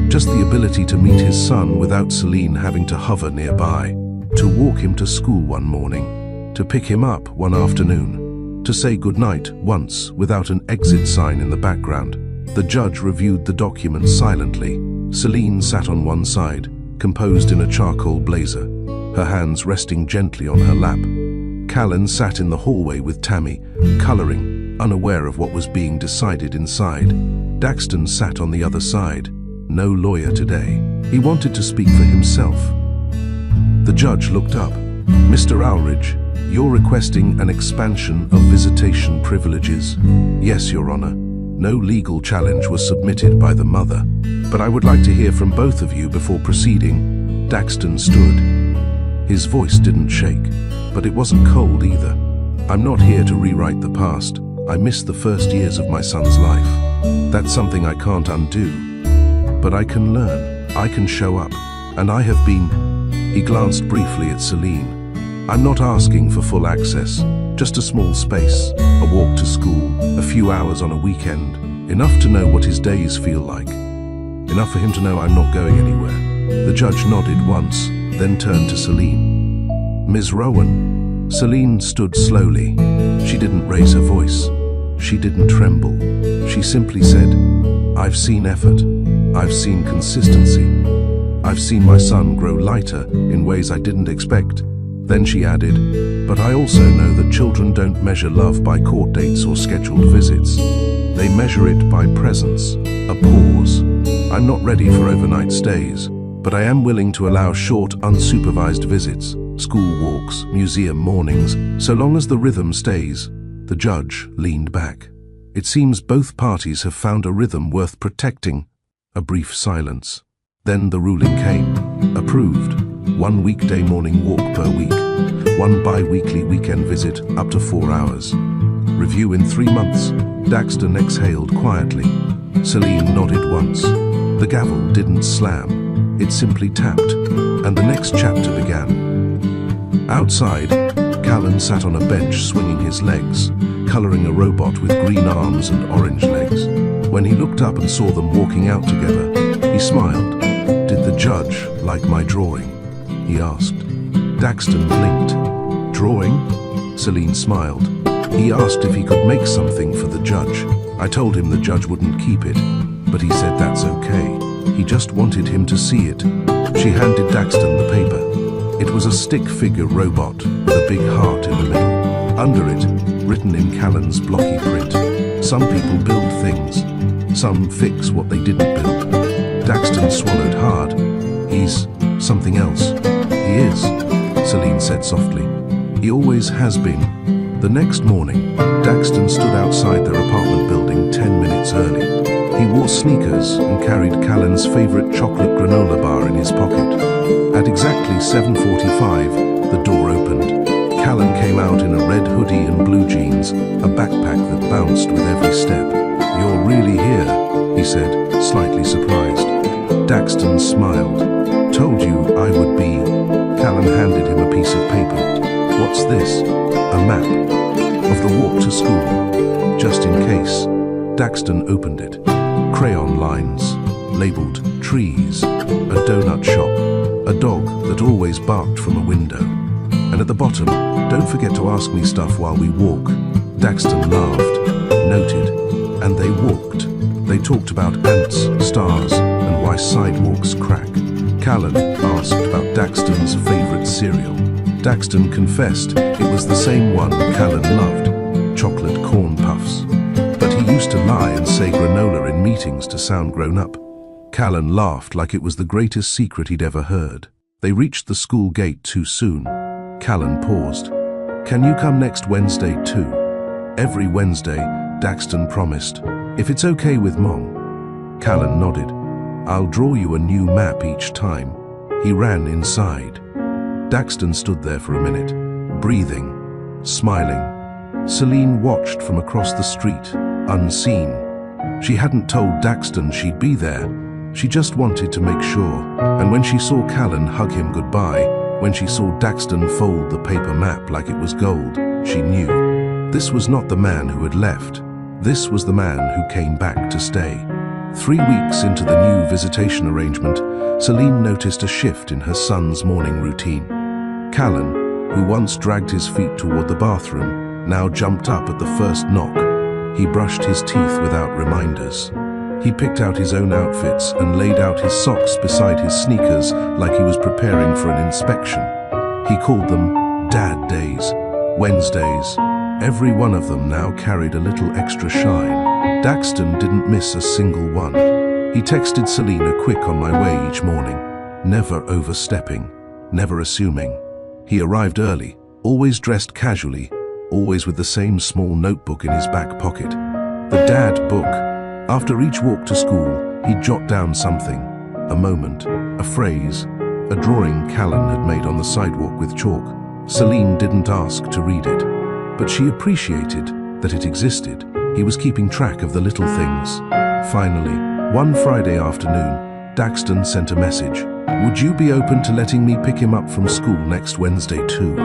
just the ability to meet his son without Celine having to hover nearby, to walk him to school one morning, to pick him up one afternoon, to say goodnight once without an exit sign in the background. The judge reviewed the documents silently. Celine sat on one side, composed in a charcoal blazer, her hands resting gently on her lap. Callan sat in the hallway with Tammy, coloring, unaware of what was being decided inside. Daxton sat on the other side. No lawyer today. He wanted to speak for himself. The judge looked up. "Mr. Alridge, you're requesting an expansion of visitation privileges." "Yes, Your Honor." No legal challenge was submitted by the mother, but I would like to hear from both of you before proceeding. Daxton stood. His voice didn't shake, but it wasn't cold either. "I'm not here to rewrite the past. I missed the first years of my son's life. That's something I can't undo. But I can learn, I can show up, and I have been..." He glanced briefly at Celine. "I'm not asking for full access, just a small space, a walk to school, a few hours on a weekend, enough to know what his days feel like. Enough for him to know I'm not going anywhere." The judge nodded once, then turned to Celine. "Ms. Rowan." Celine stood slowly. She didn't raise her voice. She didn't tremble. She simply said, "I've seen effort. I've seen consistency. I've seen my son grow lighter in ways I didn't expect." Then she added, "But I also know that children don't measure love by court dates or scheduled visits. They measure it by presence, a pause. I'm not ready for overnight stays, but I am willing to allow short, unsupervised visits, school walks, museum mornings, so long as the rhythm stays." The judge leaned back. "It seems both parties have found a rhythm worth protecting." A brief silence. Then the ruling came. Approved. 1 weekday morning walk per week. 1 bi-weekly weekend visit up to 4 hours. Review in 3 months. Daxton exhaled quietly. Celine nodded once. The gavel didn't slam. It simply tapped, and the next chapter began. Outside, Callan sat on a bench swinging his legs, coloring a robot with green arms and orange legs. When he looked up and saw them walking out together, he smiled. "Did the judge like my drawing?" he asked. Daxton blinked. "Drawing?" Celine smiled. "He asked if he could make something for the judge. I told him the judge wouldn't keep it, but he said that's okay. He just wanted him to see it." She handed Daxton the paper. It was a stick-figure robot with a big heart in the middle. Under it, written in Callan's blocky print, "Some people build things. Some fix what they didn't build." Daxton swallowed hard. "He's something else." "He is," Celine said softly. "He always has been." The next morning, Daxton stood outside their apartment building 10 minutes early. He wore sneakers and carried Callan's favorite chocolate granola bar in his pocket. At exactly 7:45, the door opened. Callan came out in a red hoodie and blue jeans, a backpack that bounced with every step. "You're really here," he said, slightly surprised. Daxton smiled. "Told you I would be." Callan handed him a piece of paper. "What's this?" "A map of the walk to school, just in case." Daxton opened it. Crayon lines, labeled trees, a donut shop, a dog that always barked from a window. And at the bottom, "Don't forget to ask me stuff while we walk." Daxton laughed, noted, and they walked. They talked about ants, stars, and why sidewalks crack. Callan asked about Daxton's favorite cereal. Daxton confessed it was the same one Callan loved, chocolate corn puffs. say granola in meetings to sound grown up. Callan laughed like it was the greatest secret he'd ever heard. They reached the school gate too soon. Callan paused. "Can you come next Wednesday too?" "Every Wednesday," Daxton promised. "If it's okay with Mom." Callan nodded. "I'll draw you a new map each time." He ran inside. Daxton stood there for a minute, breathing, smiling. Celine watched from across the street, unseen. She hadn't told Daxton she'd be there. She just wanted to make sure. And when she saw Callan hug him goodbye, when she saw Daxton fold the paper map like it was gold, she knew. This was not the man who had left. This was the man who came back to stay. 3 weeks into the new visitation arrangement, Celine noticed a shift in her son's morning routine. Callan, who once dragged his feet toward the bathroom, now jumped up at the first knock. He brushed his teeth without reminders. He picked out his own outfits and laid out his socks beside his sneakers like he was preparing for an inspection. He called them Dad Days, Wednesdays. Every one of them now carried a little extra shine. Daxton didn't miss a single one. He texted Celine a quick "on my way" each morning, never overstepping, never assuming. He arrived early, always dressed casually, always with the same small notebook in his back pocket. The Dad book. After each walk to school, he'd jot down something, a moment, a phrase, a drawing Callan had made on the sidewalk with chalk. Celine didn't ask to read it, but she appreciated that it existed. He was keeping track of the little things. Finally, one Friday afternoon, Daxton sent a message. "Would you be open to letting me pick him up from school next Wednesday too?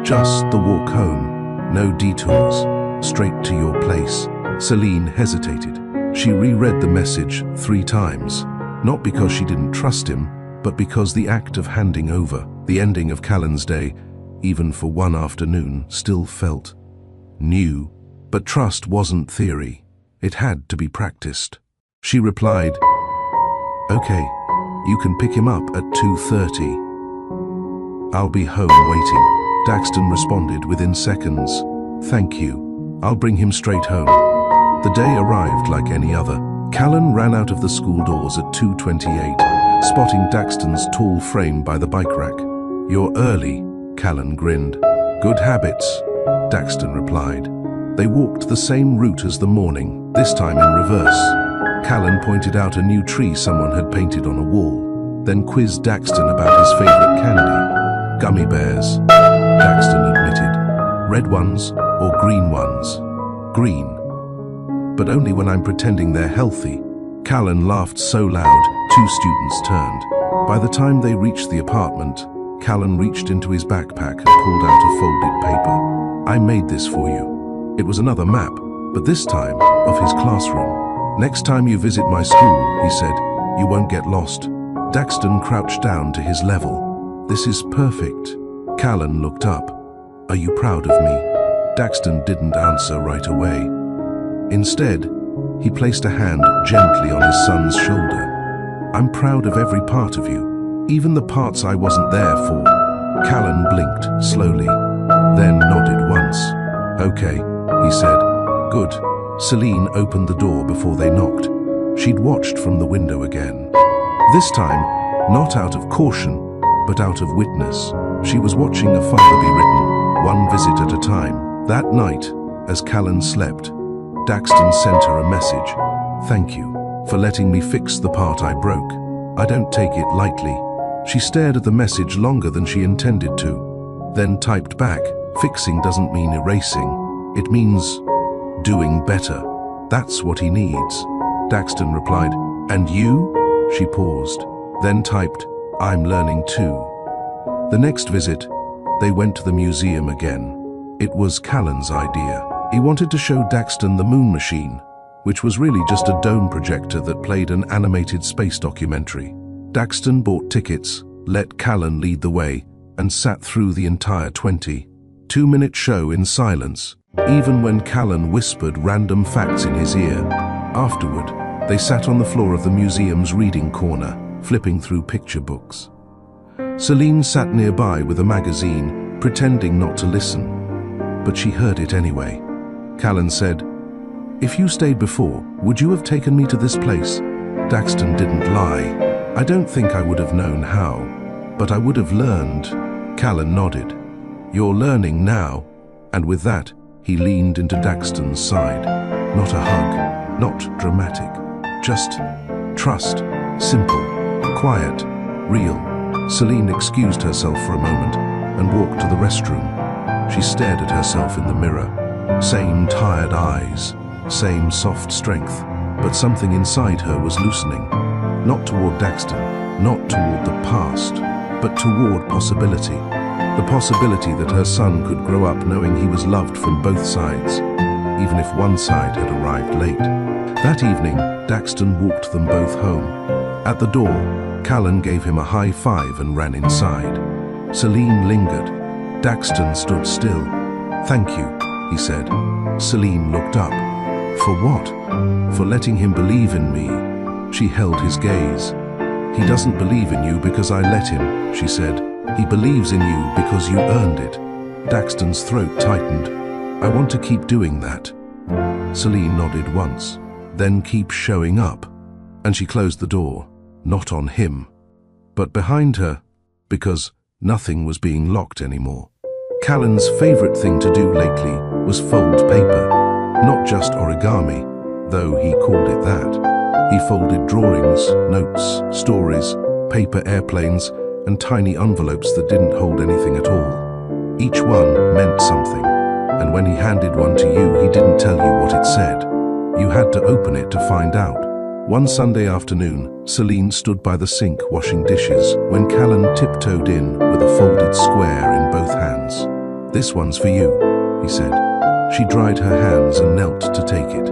Just the walk home, no detours, straight to your place." Celine hesitated. She reread the message 3 times, not because she didn't trust him, but because the act of handing over, the ending of Callan's day, even for one afternoon, still felt new. But trust wasn't theory. It had to be practiced. She replied, "Okay, you can pick him up at 2:30. I'll be home waiting." Daxton responded within seconds, "Thank you. I'll bring him straight home." The day arrived like any other. Callan ran out of the school doors at 2:28, spotting Daxton's tall frame by the bike rack. "You're early," Callan grinned. "Good habits," Daxton replied. They walked the same route as the morning, this time in reverse. Callan pointed out a new tree someone had painted on a wall, then quizzed Daxton about his favorite candy. "Gummy bears," Daxton admitted. "Red ones or green ones?" "Green. But only when I'm pretending they're healthy." Callan laughed so loud, 2 students turned. By the time they reached the apartment, Callan reached into his backpack and pulled out a folded paper. "I made this for you." It was another map, but this time of his classroom. "Next time you visit my school," he said, "you won't get lost." Daxton crouched down to his level. "This is perfect." Callan looked up. "Are you proud of me?" Daxton didn't answer right away. Instead, he placed a hand gently on his son's shoulder. "I'm proud of every part of you, even the parts I wasn't there for." Callan blinked slowly, then nodded once. "Okay," he said. "Good." Celine opened the door before they knocked. She'd watched from the window again. This time, not out of caution, but out of witness. She was watching a father be written, one visit at a time. That night, as Callan slept, Daxton sent her a message. "Thank you for letting me fix the part I broke. I don't take it lightly." She stared at the message longer than she intended to, then typed back, "Fixing doesn't mean erasing. It means doing better. That's what he needs." Daxton replied, "And you?" She paused, then typed, "I'm learning too." The next visit, they went to the museum again. It was Callan's idea. He wanted to show Daxton the moon machine, which was really just a dome projector that played an animated space documentary. Daxton bought tickets, let Callan lead the way, and sat through the entire 22-minute show in silence, even when Callan whispered random facts in his ear. Afterward, they sat on the floor of the museum's reading corner, flipping through picture books. Celine sat nearby with a magazine, pretending not to listen, but she heard it anyway. Callan said, If you stayed before, would you have taken me to this place? Daxton didn't lie. I don't think I would have known how, but I would have learned. Callan nodded. You're learning now. And with that, he leaned into Daxton's side. Not a hug, not dramatic, just trust, simple, quiet, real. Celine excused herself for a moment and walked to the restroom. She stared at herself in the mirror. Same tired eyes, same soft strength, but something inside her was loosening. Not toward Daxton, not toward the past, but toward possibility. The possibility that her son could grow up knowing he was loved from both sides, even if one side had arrived late. That evening, Daxton walked them both home. At the door, Callan gave him a high five and ran inside. Celine lingered. Daxton stood still. Thank you, he said. Celine looked up. For what? For letting him believe in me. She held his gaze. He doesn't believe in you because I let him, she said. He believes in you because you earned it. Daxton's throat tightened. I want to keep doing that. Celine nodded once. Then keep showing up. And she closed the door. Not on him, but behind her, because nothing was being locked anymore. Callan's favorite thing to do lately was fold paper. Not just origami, though he called it that. He folded drawings, notes, stories, paper airplanes, and tiny envelopes that didn't hold anything at all. Each one meant something, and when he handed one to you, he didn't tell you what it said. You had to open it to find out. One Sunday afternoon, Celine stood by the sink washing dishes when Callan tiptoed in with a folded square in both hands. This one's for you, he said. She dried her hands and knelt to take it.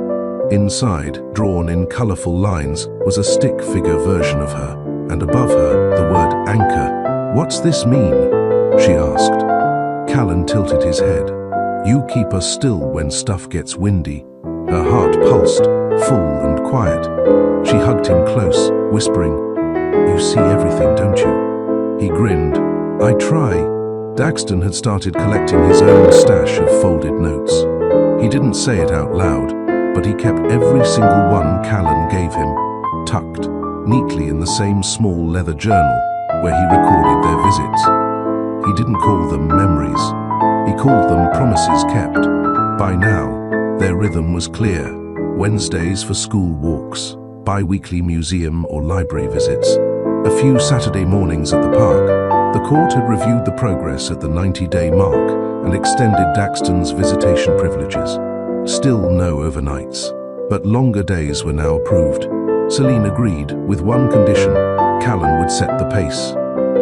Inside, drawn in colorful lines, was a stick figure version of her, and above her, the word anchor. What's this mean? She asked. Callan tilted his head. You keep us still when stuff gets windy. Her heart pulsed, full and quiet. She hugged him close, whispering, You see everything, don't you? He grinned. I try. Daxton had started collecting his own stash of folded notes. He didn't say it out loud, but he kept every single one Callan gave him, tucked neatly in the same small leather journal where he recorded their visits. He didn't call them memories. He called them promises kept. By now, their rhythm was clear. Wednesdays for school walks, bi-weekly museum or library visits, a few Saturday mornings at the park. The court had reviewed the progress at the 90-day mark and extended Daxton's visitation privileges. Still no overnights, but longer days were now approved. Celine agreed, with one condition: Callan would set the pace.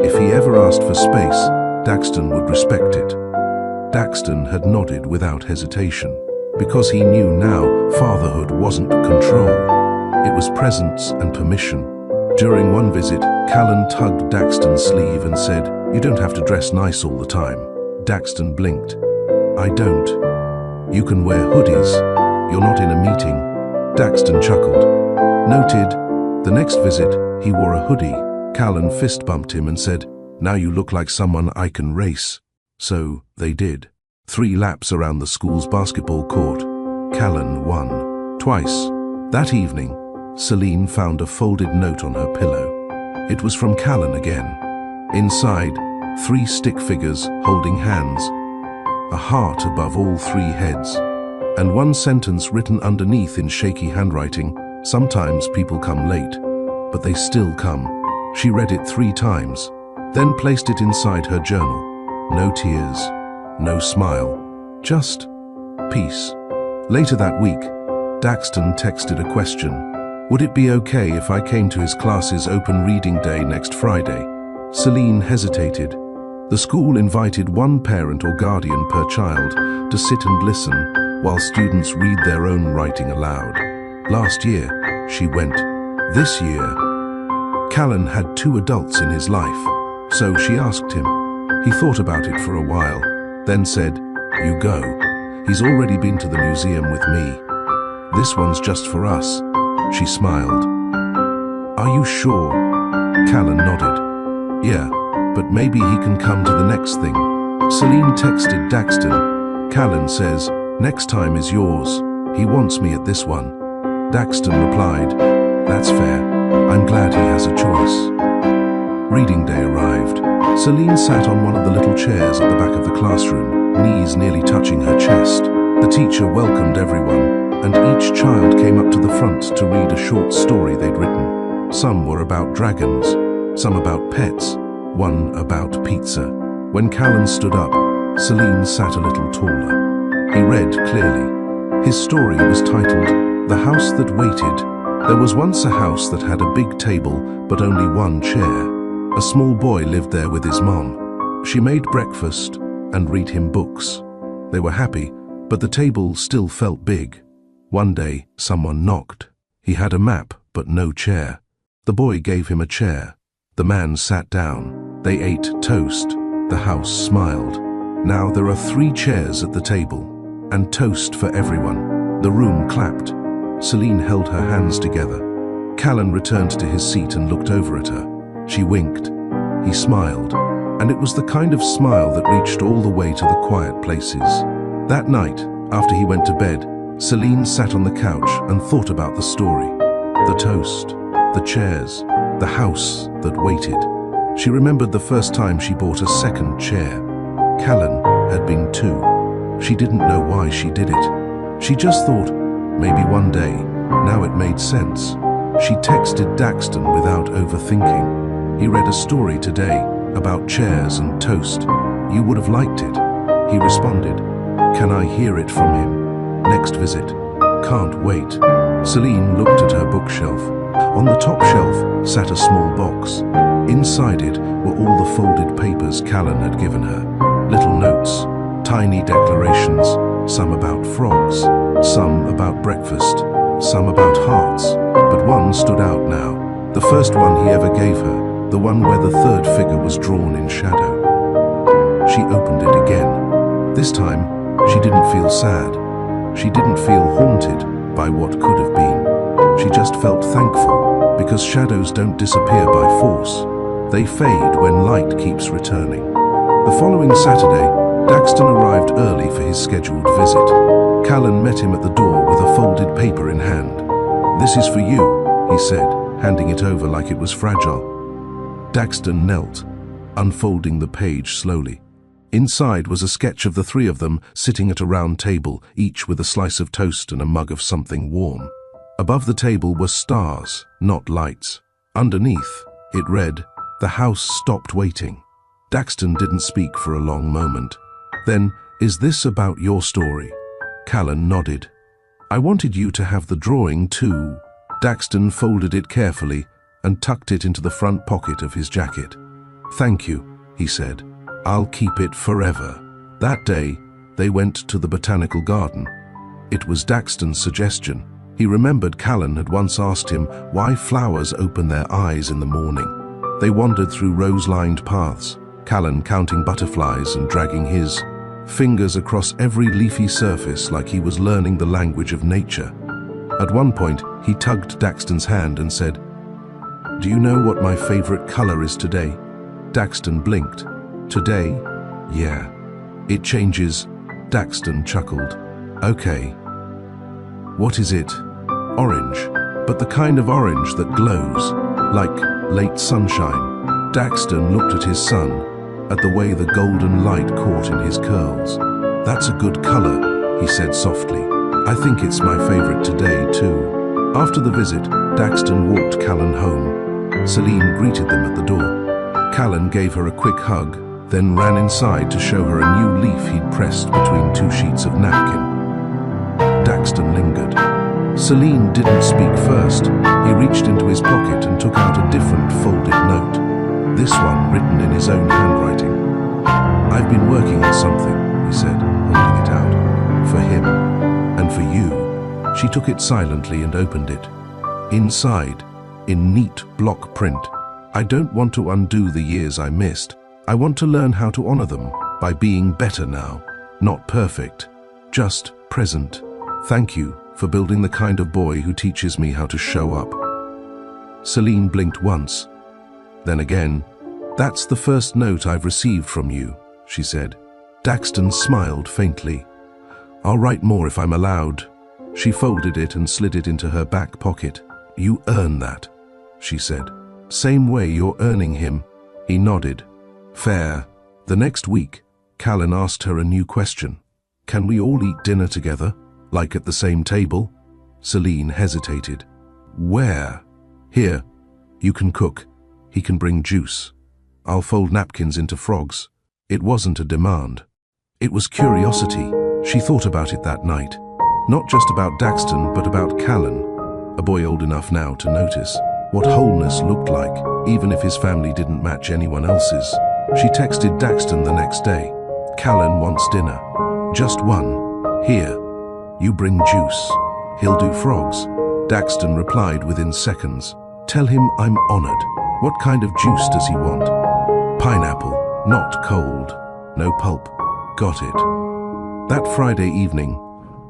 If he ever asked for space, Daxton would respect it. Daxton had nodded without hesitation, because he knew now fatherhood wasn't control. It was presence and permission. During one visit, Callan tugged Daxton's sleeve and said, You don't have to dress nice all the time. Daxton blinked. I don't. You can wear hoodies. You're not in a meeting. Daxton chuckled. Noted. The next visit, he wore a hoodie. Callan fist bumped him and said, Now you look like someone I can race. So they did. 3 laps around the school's basketball court. Callan won. Twice. That evening, Celine found a folded note on her pillow. It was from Callan again. Inside, 3 stick figures holding hands, a heart above all 3 heads, and one sentence written underneath in shaky handwriting: Sometimes people come late, but they still come. She read it 3 times, then placed it inside her journal. No tears, no smile, just peace. Later that week, Daxton texted a question. Would it be okay if I came to his class's open reading day next Friday? Celine hesitated. The school invited 1 parent or guardian per child to sit and listen while students read their own writing aloud. Last year, she went. This year, Callan had 2 adults in his life, so she asked him. He thought about it for a while, then said, You go. He's already been to the museum with me. This one's just for us. She smiled. Are you sure? Callan nodded. Yeah, but maybe he can come to the next thing. Celine texted Daxton. Callan says, Next time is yours. He wants me at this one. Daxton replied, "That's fair. I'm glad he has a choice." Reading day arrived. Celine sat on one of the little chairs at the back of the classroom, knees nearly touching her chest. The teacher welcomed everyone, and each child came up to the front to read a short story they'd written. Some were about dragons, some about pets, one about pizza. When Callan stood up, Celine sat a little taller. He read clearly. His story was titled, "The House That Waited." There was once a house that had a big table, but only one chair. A small boy lived there with his mom. She made breakfast and read him books. They were happy, but the table still felt big. One day, someone knocked. He had a map, but no chair. The boy gave him a chair. The man sat down. They ate toast. The house smiled. Now there are 3 chairs at the table, and toast for everyone. The room clapped. Celine held her hands together. Callan returned to his seat and looked over at her. She winked. He smiled, and it was the kind of smile that reached all the way to the quiet places. That night, after he went to bed, Celine sat on the couch and thought about the story. The toast, the chairs, the house that waited. She remembered the first time she bought a second chair. Callan had been 2. She didn't know why she did it. She just thought, maybe one day. Now it made sense. She texted Daxton without overthinking. He read a story today about chairs and toast. You would have liked it. He responded, "Can I hear it from him? Next visit. Can't wait." Celine looked at her bookshelf. On the top shelf sat a small box. Inside it were all the folded papers Callan had given her. Little notes, tiny declarations, some about frogs, some about breakfast, some about hearts. But one stood out now. The first one he ever gave her. The one where the third figure was drawn in shadow. She opened it again. This time, she didn't feel sad. She didn't feel haunted by what could have been. She just felt thankful, because shadows don't disappear by force. They fade when light keeps returning. The following Saturday, Daxton arrived early for his scheduled visit. Callan met him at the door with a folded paper in hand. "This is for you," he said, handing it over like it was fragile. Daxton knelt, unfolding the page slowly. Inside was a sketch of the 3 of them sitting at a round table, each with a slice of toast and a mug of something warm. Above the table were stars, not lights. Underneath, it read, "The house stopped waiting." Daxton didn't speak for a long moment. Then, "Is this about your story?" Callan nodded. "I wanted you to have the drawing too." Daxton folded it carefully and tucked it into the front pocket of his jacket. "Thank you," he said. "I'll keep it forever." That day, they went to the botanical garden. It was Daxton's suggestion. He remembered Callan had once asked him why flowers open their eyes in the morning. They wandered through rose-lined paths, Callan counting butterflies and dragging his fingers across every leafy surface like he was learning the language of nature. At one point, he tugged Daxton's hand and said, "Do you know what my favorite color is today?" Daxton blinked. "Today? Yeah. It changes." Daxton chuckled. "Okay. What is it?" "Orange, but the kind of orange that glows, like late sunshine." Daxton looked at his son, at the way the golden light caught in his curls. "That's a good color," he said softly. "I think it's my favorite today, too." After the visit, Daxton walked Callan home. Celine greeted them at the door. Callan gave her a quick hug, then ran inside to show her a new leaf he'd pressed between 2 sheets of napkin. Daxton lingered. Celine didn't speak first. He reached into his pocket and took out a different folded note. This one written in his own handwriting. "I've been working on something," he said, holding it out. "For him, and for you." She took it silently and opened it. Inside, in neat block print, "I don't want to undo the years I missed. I want to learn how to honor them by being better now. Not perfect, just present. Thank you for building the kind of boy who teaches me how to show up." Celine blinked once, then again. "That's the first note I've received from you," she said. Daxton smiled faintly. "I'll write more if I'm allowed." She folded it and slid it into her back pocket. "You earn that," she said. "Same way you're earning him." He nodded. "Fair." The next week, Callan asked her a new question. "Can we all eat dinner together, like at the same table?" Celine hesitated. "Where?" "Here. You can cook. He can bring juice. I'll fold napkins into frogs." It wasn't a demand. It was curiosity. She thought about it that night. Not just about Daxton, but about Callan, a boy old enough now to notice what wholeness looked like, even if his family didn't match anyone else's. She texted Daxton the next day. "Callan wants dinner. Just one. Here. You bring juice. He'll do frogs." Daxton replied within seconds. "Tell him I'm honored. What kind of juice does he want?" "Pineapple. Not cold. No pulp." "Got it." That Friday evening,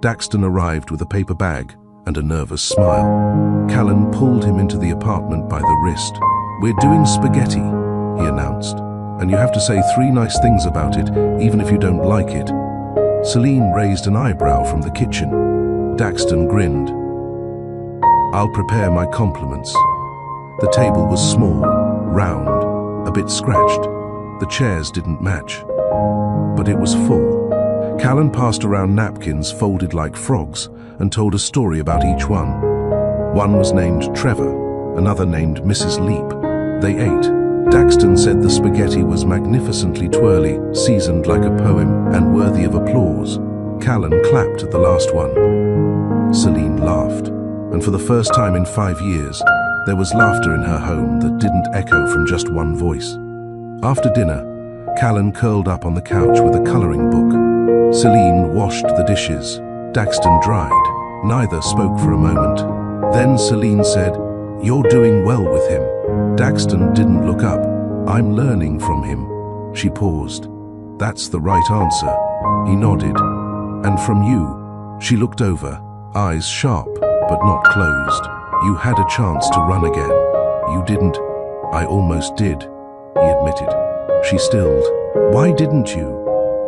Daxton arrived with a paper bag and a nervous smile. Callan pulled him into the apartment by the wrist. "We're doing spaghetti," he announced, "and you have to say 3 nice things about it, even if you don't like it." Celine raised an eyebrow from the kitchen. Daxton grinned. "I'll prepare my compliments." The table was small, round, a bit scratched. The chairs didn't match, but it was full. Callan passed around napkins folded like frogs and told a story about each one. One was named Trevor, another named Mrs. Leap. They ate. Daxton said the spaghetti was magnificently twirly, seasoned like a poem, and worthy of applause. Callan clapped at the last one. Celine laughed, and for the first time in 5 years, there was laughter in her home that didn't echo from just one voice. After dinner, Callan curled up on the couch with a coloring book. Celine washed the dishes. Daxton dried. Neither spoke for a moment. Then Celine said, "You're doing well with him." Daxton didn't look up. "I'm learning from him." She paused. "That's the right answer." He nodded. "And from you?" She looked over, eyes sharp but not closed. "You had a chance to run again." "You didn't." "I almost did," he admitted. She stilled. "Why didn't you?"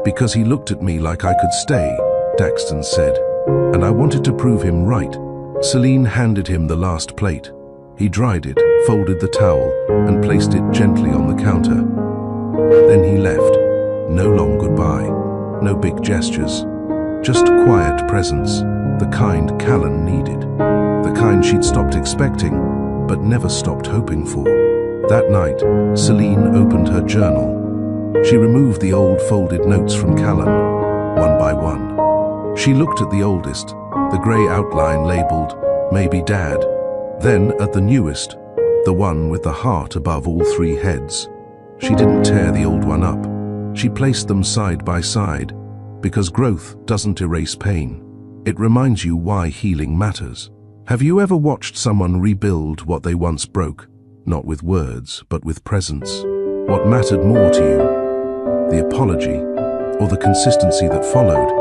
"Because he looked at me like I could stay," Daxton said, "and I wanted to prove him right." Celine handed him the last plate. He dried it, folded the towel, and placed it gently on the counter. Then he left. No long goodbye, no big gestures, just quiet presence, the kind Callan needed, the kind she'd stopped expecting, but never stopped hoping for. That night, Celine opened her journal. She removed the old folded notes from Callan, one by one. She looked at the oldest, the grey outline labeled, "Maybe Dad." Then at the newest, the one with the heart above all 3 heads. She didn't tear the old one up. She placed them side by side, because growth doesn't erase pain. It reminds you why healing matters. Have you ever watched someone rebuild what they once broke? Not with words, but with presence. What mattered more to you? The apology, or the consistency that followed?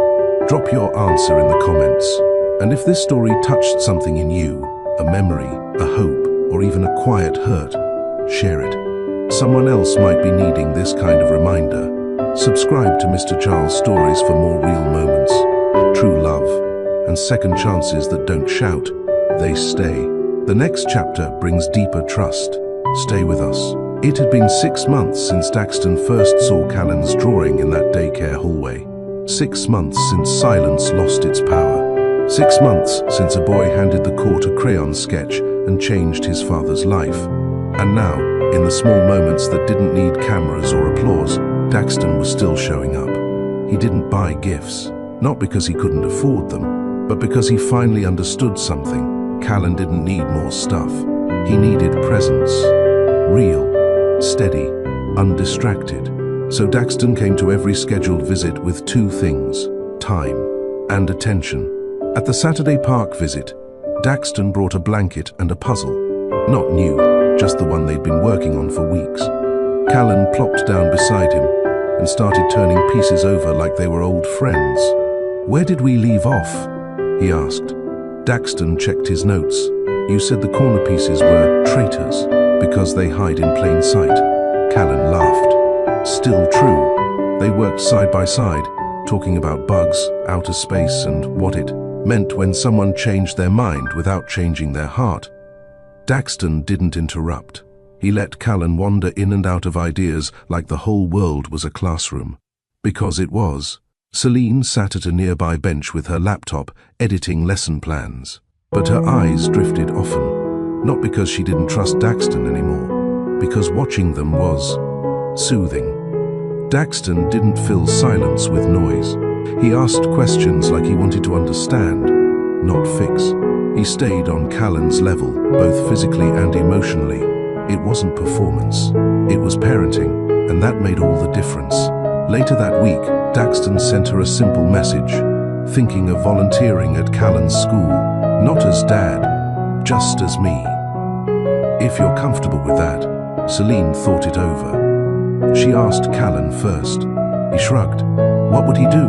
Drop your answer in the comments. And if this story touched something in you, a memory, a hope, or even a quiet hurt, share it. Someone else might be needing this kind of reminder. Subscribe to Mr. Charles Stories for more real moments, true love, and second chances that don't shout, they stay. The next chapter brings deeper trust. Stay with us. It had been 6 months since Daxton first saw Callan's drawing in that daycare hallway. 6 months since silence lost its power. 6 months since a boy handed the court a crayon sketch and changed his father's life. And now, in the small moments that didn't need cameras or applause, Daxton was still showing up. He didn't buy gifts, not because he couldn't afford them, but because he finally understood something. Callan didn't need more stuff. He needed presence. Real, steady, undistracted. So Daxton came to every scheduled visit with 2 things: time and attention. At the Saturday park visit, Daxton brought a blanket and a puzzle. Not new, just the one they'd been working on for weeks. Callan plopped down beside him and started turning pieces over like they were old friends. "Where did we leave off?" he asked. Daxton checked his notes. "You said the corner pieces were traitors because they hide in plain sight." Callan laughed. Still true. They worked side by side, talking about bugs, outer space, and what it meant when someone changed their mind without changing their heart. Daxton didn't interrupt. He let Callan wander in and out of ideas like the whole world was a classroom. Because it was. Celine sat at a nearby bench with her laptop, editing lesson plans. But her eyes drifted often, not because she didn't trust Daxton anymore, because watching them was soothing. Daxton didn't fill silence with noise. He asked questions like he wanted to understand, not fix. He stayed on Callan's level, both physically and emotionally. It wasn't performance, it was parenting, and that made all the difference. Later that week, Daxton sent her a simple message, thinking of volunteering at Callan's school, not as dad, just as me. If you're comfortable with that, Celine thought it over. She asked Callan first. He shrugged. What would he do?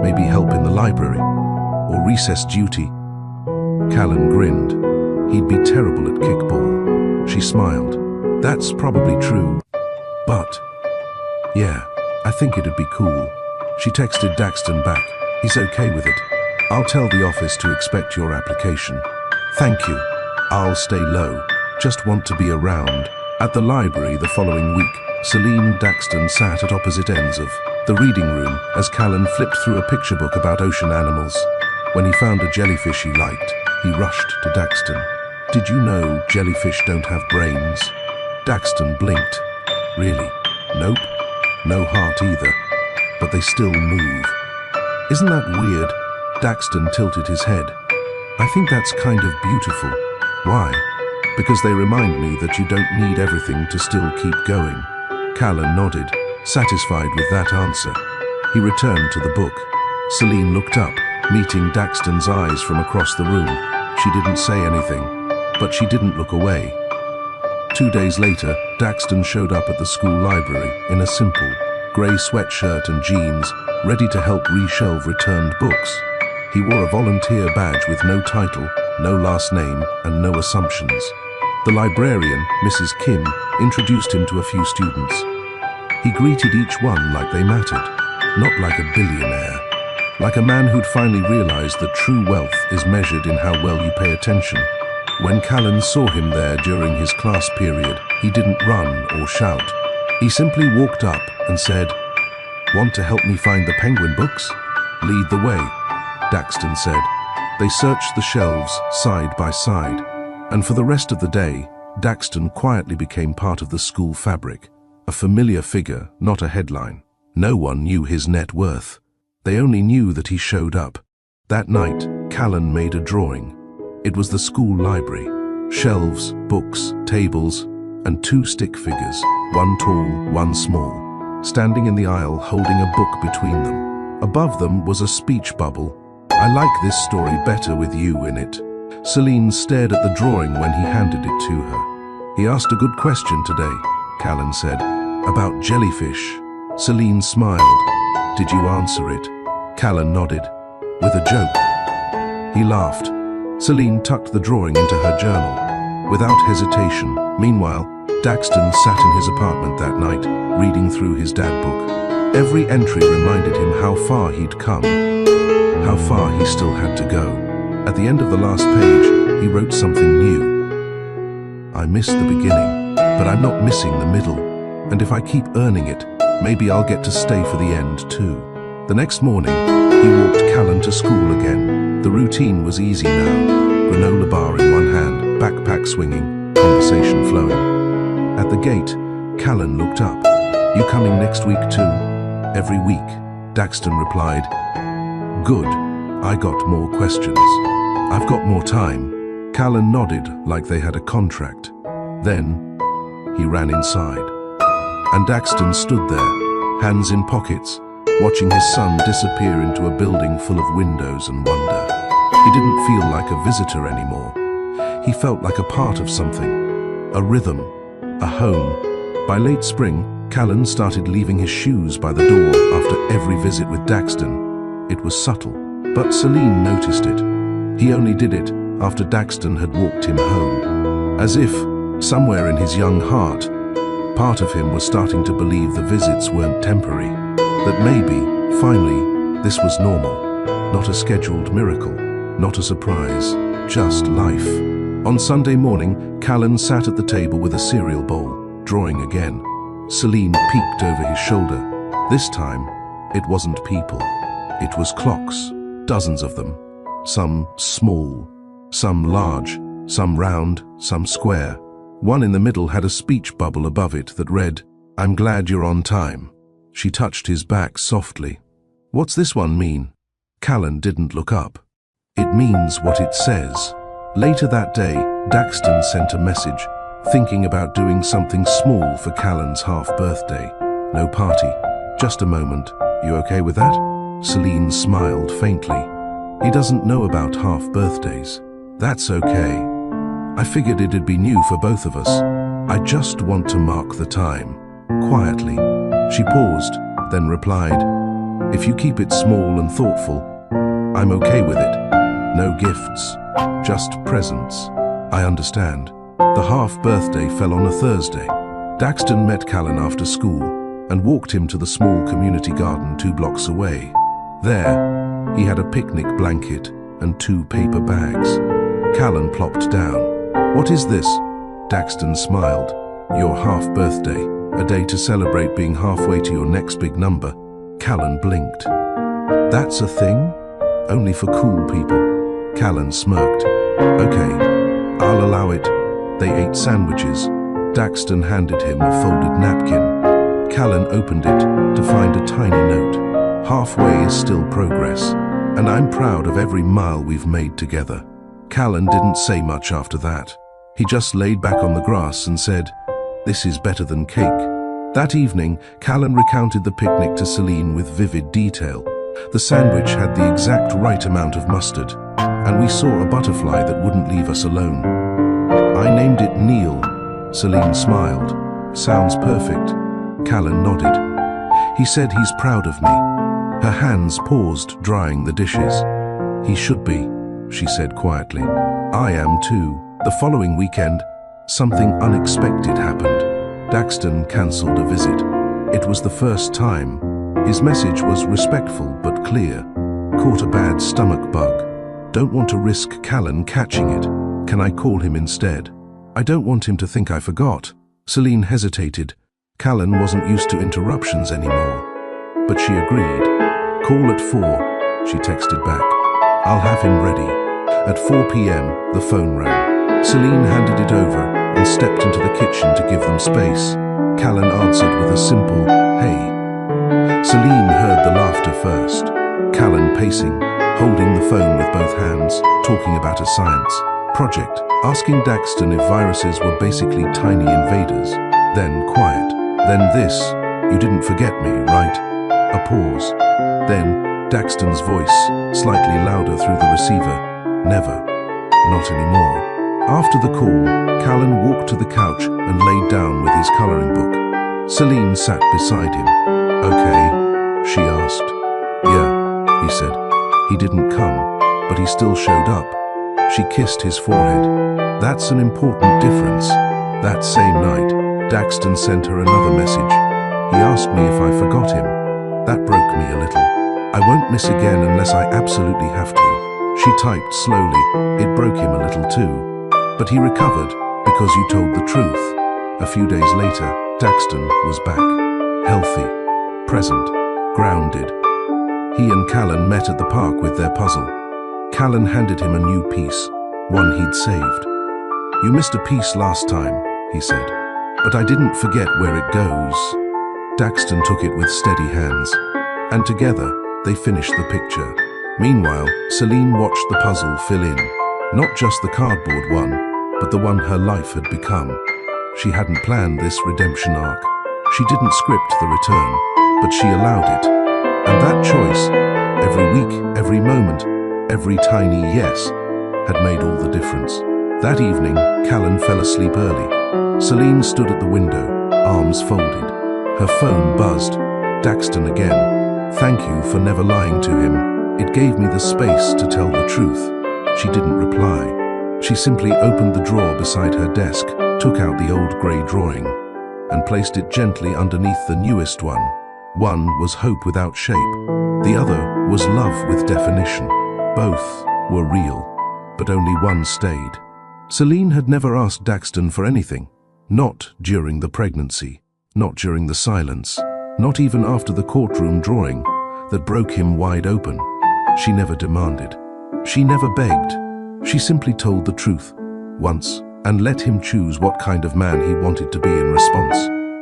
Maybe help in the library? Or recess duty? Callan grinned. He'd be terrible at kickball. She smiled. That's probably true. But, yeah, I think it'd be cool. She texted Daxton back. He's okay with it. I'll tell the office to expect your application. Thank you. I'll stay low. Just want to be around. At the library the following week, Celine and Daxton sat at opposite ends of the reading room as Callan flipped through a picture book about ocean animals. When he found a jellyfish he liked, he rushed to Daxton. Did you know jellyfish don't have brains? Daxton blinked. Really? Nope. No heart either. But they still move. Isn't that weird? Daxton tilted his head. I think that's kind of beautiful. Why? Because they remind me that you don't need everything to still keep going. Callan nodded, satisfied with that answer. He returned to the book. Celine looked up, meeting Daxton's eyes from across the room. She didn't say anything, but she didn't look away. 2 days later, Daxton showed up at the school library in a simple, grey sweatshirt and jeans, ready to help reshelve returned books. He wore a volunteer badge with no title, no last name, and no assumptions. The librarian, Mrs. Kim, introduced him to a few students. He greeted each one like they mattered, not like a billionaire. Like a man who'd finally realized that true wealth is measured in how well you pay attention. When Callan saw him there during his class period, he didn't run or shout. He simply walked up and said, "Want to help me find the penguin books?" "Lead the way," Daxton said. They searched the shelves side by side, and for the rest of the day, Daxton quietly became part of the school fabric, a familiar figure, not a headline. No one knew his net worth. They only knew that he showed up. That night, Callan made a drawing. It was the school library. Shelves, books, tables, and 2 stick figures, one tall, one small, standing in the aisle holding a book between them. Above them was a speech bubble. "I like this story better with you in it." Celine stared at the drawing when he handed it to her. "He asked a good question today," Callan said. "About jellyfish." Celine smiled. "Did you answer it?" Callan nodded. "With a joke?" He laughed. Celine tucked the drawing into her journal, without hesitation. Meanwhile, Daxton sat in his apartment that night, reading through his dad book. Every entry reminded him how far he'd come, how far he still had to go. At the end of the last page, he wrote something new. "I missed the beginning, but I'm not missing the middle. And if I keep earning it, maybe I'll get to stay for the end too." The next morning, he walked Callan to school again. The routine was easy now. Granola bar in one hand, backpack swinging, conversation flowing. At the gate, Callan looked up. "You coming next week too?" "Every week," Daxton replied. "Good. I got more questions." "I've got more time." Callan nodded like they had a contract. Then, he ran inside. And Daxton stood there, hands in pockets, watching his son disappear into a building full of windows and wonder. He didn't feel like a visitor anymore. He felt like a part of something, a rhythm, a home. By late spring, Callan started leaving his shoes by the door after every visit with Daxton. It was subtle, but Celine noticed it. He only did it after Daxton had walked him home. As if, somewhere in his young heart, part of him was starting to believe the visits weren't temporary. That maybe, finally, this was normal, not a scheduled miracle. Not a surprise, just life. On Sunday morning, Callan sat at the table with a cereal bowl, drawing again. Celine peeked over his shoulder. This time, it wasn't people. It was clocks, dozens of them. Some small, some large, some round, some square. One in the middle had a speech bubble above it that read, "I'm glad you're on time." She touched his back softly. "What's this one mean?" Callan didn't look up. "It means what it says." Later that day, Daxton sent a message, thinking about doing something small for Callan's half-birthday. No party, just a moment. You okay with that? Celine smiled faintly. He doesn't know about half-birthdays. That's okay. I figured it'd be new for both of us. I just want to mark the time. Quietly. She paused, then replied, "If you keep it small and thoughtful, I'm okay with it. No gifts, just presents." "I understand." The half-birthday fell on a Thursday. Daxton met Callan after school and walked him to the small community garden 2 blocks away. There, he had a picnic blanket and 2 paper bags. Callan plopped down. "What is this?" Daxton smiled. "Your half-birthday, a day to celebrate being halfway to your next big number." Callan blinked. "That's a thing? Only for cool people." Callan smirked. "Okay, I'll allow it." They ate sandwiches. Daxton handed him a folded napkin. Callan opened it to find a tiny note. "Halfway is still progress, and I'm proud of every mile we've made together." Callan didn't say much after that. He just laid back on the grass and said, "This is better than cake." That evening, Callan recounted the picnic to Celine with vivid detail. The sandwich had the exact right amount of mustard, and we saw a butterfly that wouldn't leave us alone. "I named it Neil." Celine smiled. "Sounds perfect." Callan nodded. "He said he's proud of me." Her hands paused, drying the dishes. "He should be," she said quietly. "I am too." The following weekend, something unexpected happened. Daxton cancelled a visit. It was the first time. His message was respectful but clear. "Caught a bad stomach bug. Don't want to risk Callan catching it. Can I call him instead? I don't want him to think I forgot." Celine hesitated. Callan wasn't used to interruptions anymore. But she agreed. "Call at 4, she texted back. "I'll have him ready." At 4 p.m., the phone rang. Celine handed it over and stepped into the kitchen to give them space. Callan answered with a simple, "Hey." Celine heard the laughter first. Callan pacing, holding the phone with both hands, talking about a science project, asking Daxton if viruses were basically tiny invaders. Then quiet. Then this, "You didn't forget me, right?" A pause. Then Daxton's voice, slightly louder through the receiver. "Never. Not anymore." After the call, Callan walked to the couch and laid down with his coloring book. Celine sat beside him. "Okay?" she asked. "Yeah," he said. He didn't come, but he still showed up. She kissed his forehead. "That's an important difference." That same night, Daxton sent her another message. He asked me if I forgot him. That broke me a little. "I won't miss again unless I absolutely have to." She typed slowly. It broke him a little too. "But he recovered because you told the truth." A few days later, Daxton was back. Healthy, present, grounded. He and Callan met at the park with their puzzle. Callan handed him a new piece, one he'd saved. "You missed a piece last time," he said, "but I didn't forget where it goes." Daxton took it with steady hands, and together they finished the picture. Meanwhile, Celine watched the puzzle fill in, not just the cardboard one, but the one her life had become. She hadn't planned this redemption arc. She didn't script the return, but she allowed it. And that choice, every week, every moment, every tiny yes, had made all the difference. That evening, Callan fell asleep early. Celine stood at the window, arms folded. Her phone buzzed. "Daxton again. Thank you for never lying to him. It gave me the space to tell the truth." She didn't reply. She simply opened the drawer beside her desk, took out the old grey drawing, and placed it gently underneath the newest one. One was hope without shape. The other was love with definition. Both were real, but only one stayed. Celine had never asked Daxton for anything. Not during the pregnancy, not during the silence, not even after the courtroom drawing that broke him wide open. She never demanded. She never begged. She simply told the truth, once, and let him choose what kind of man he wanted to be in response.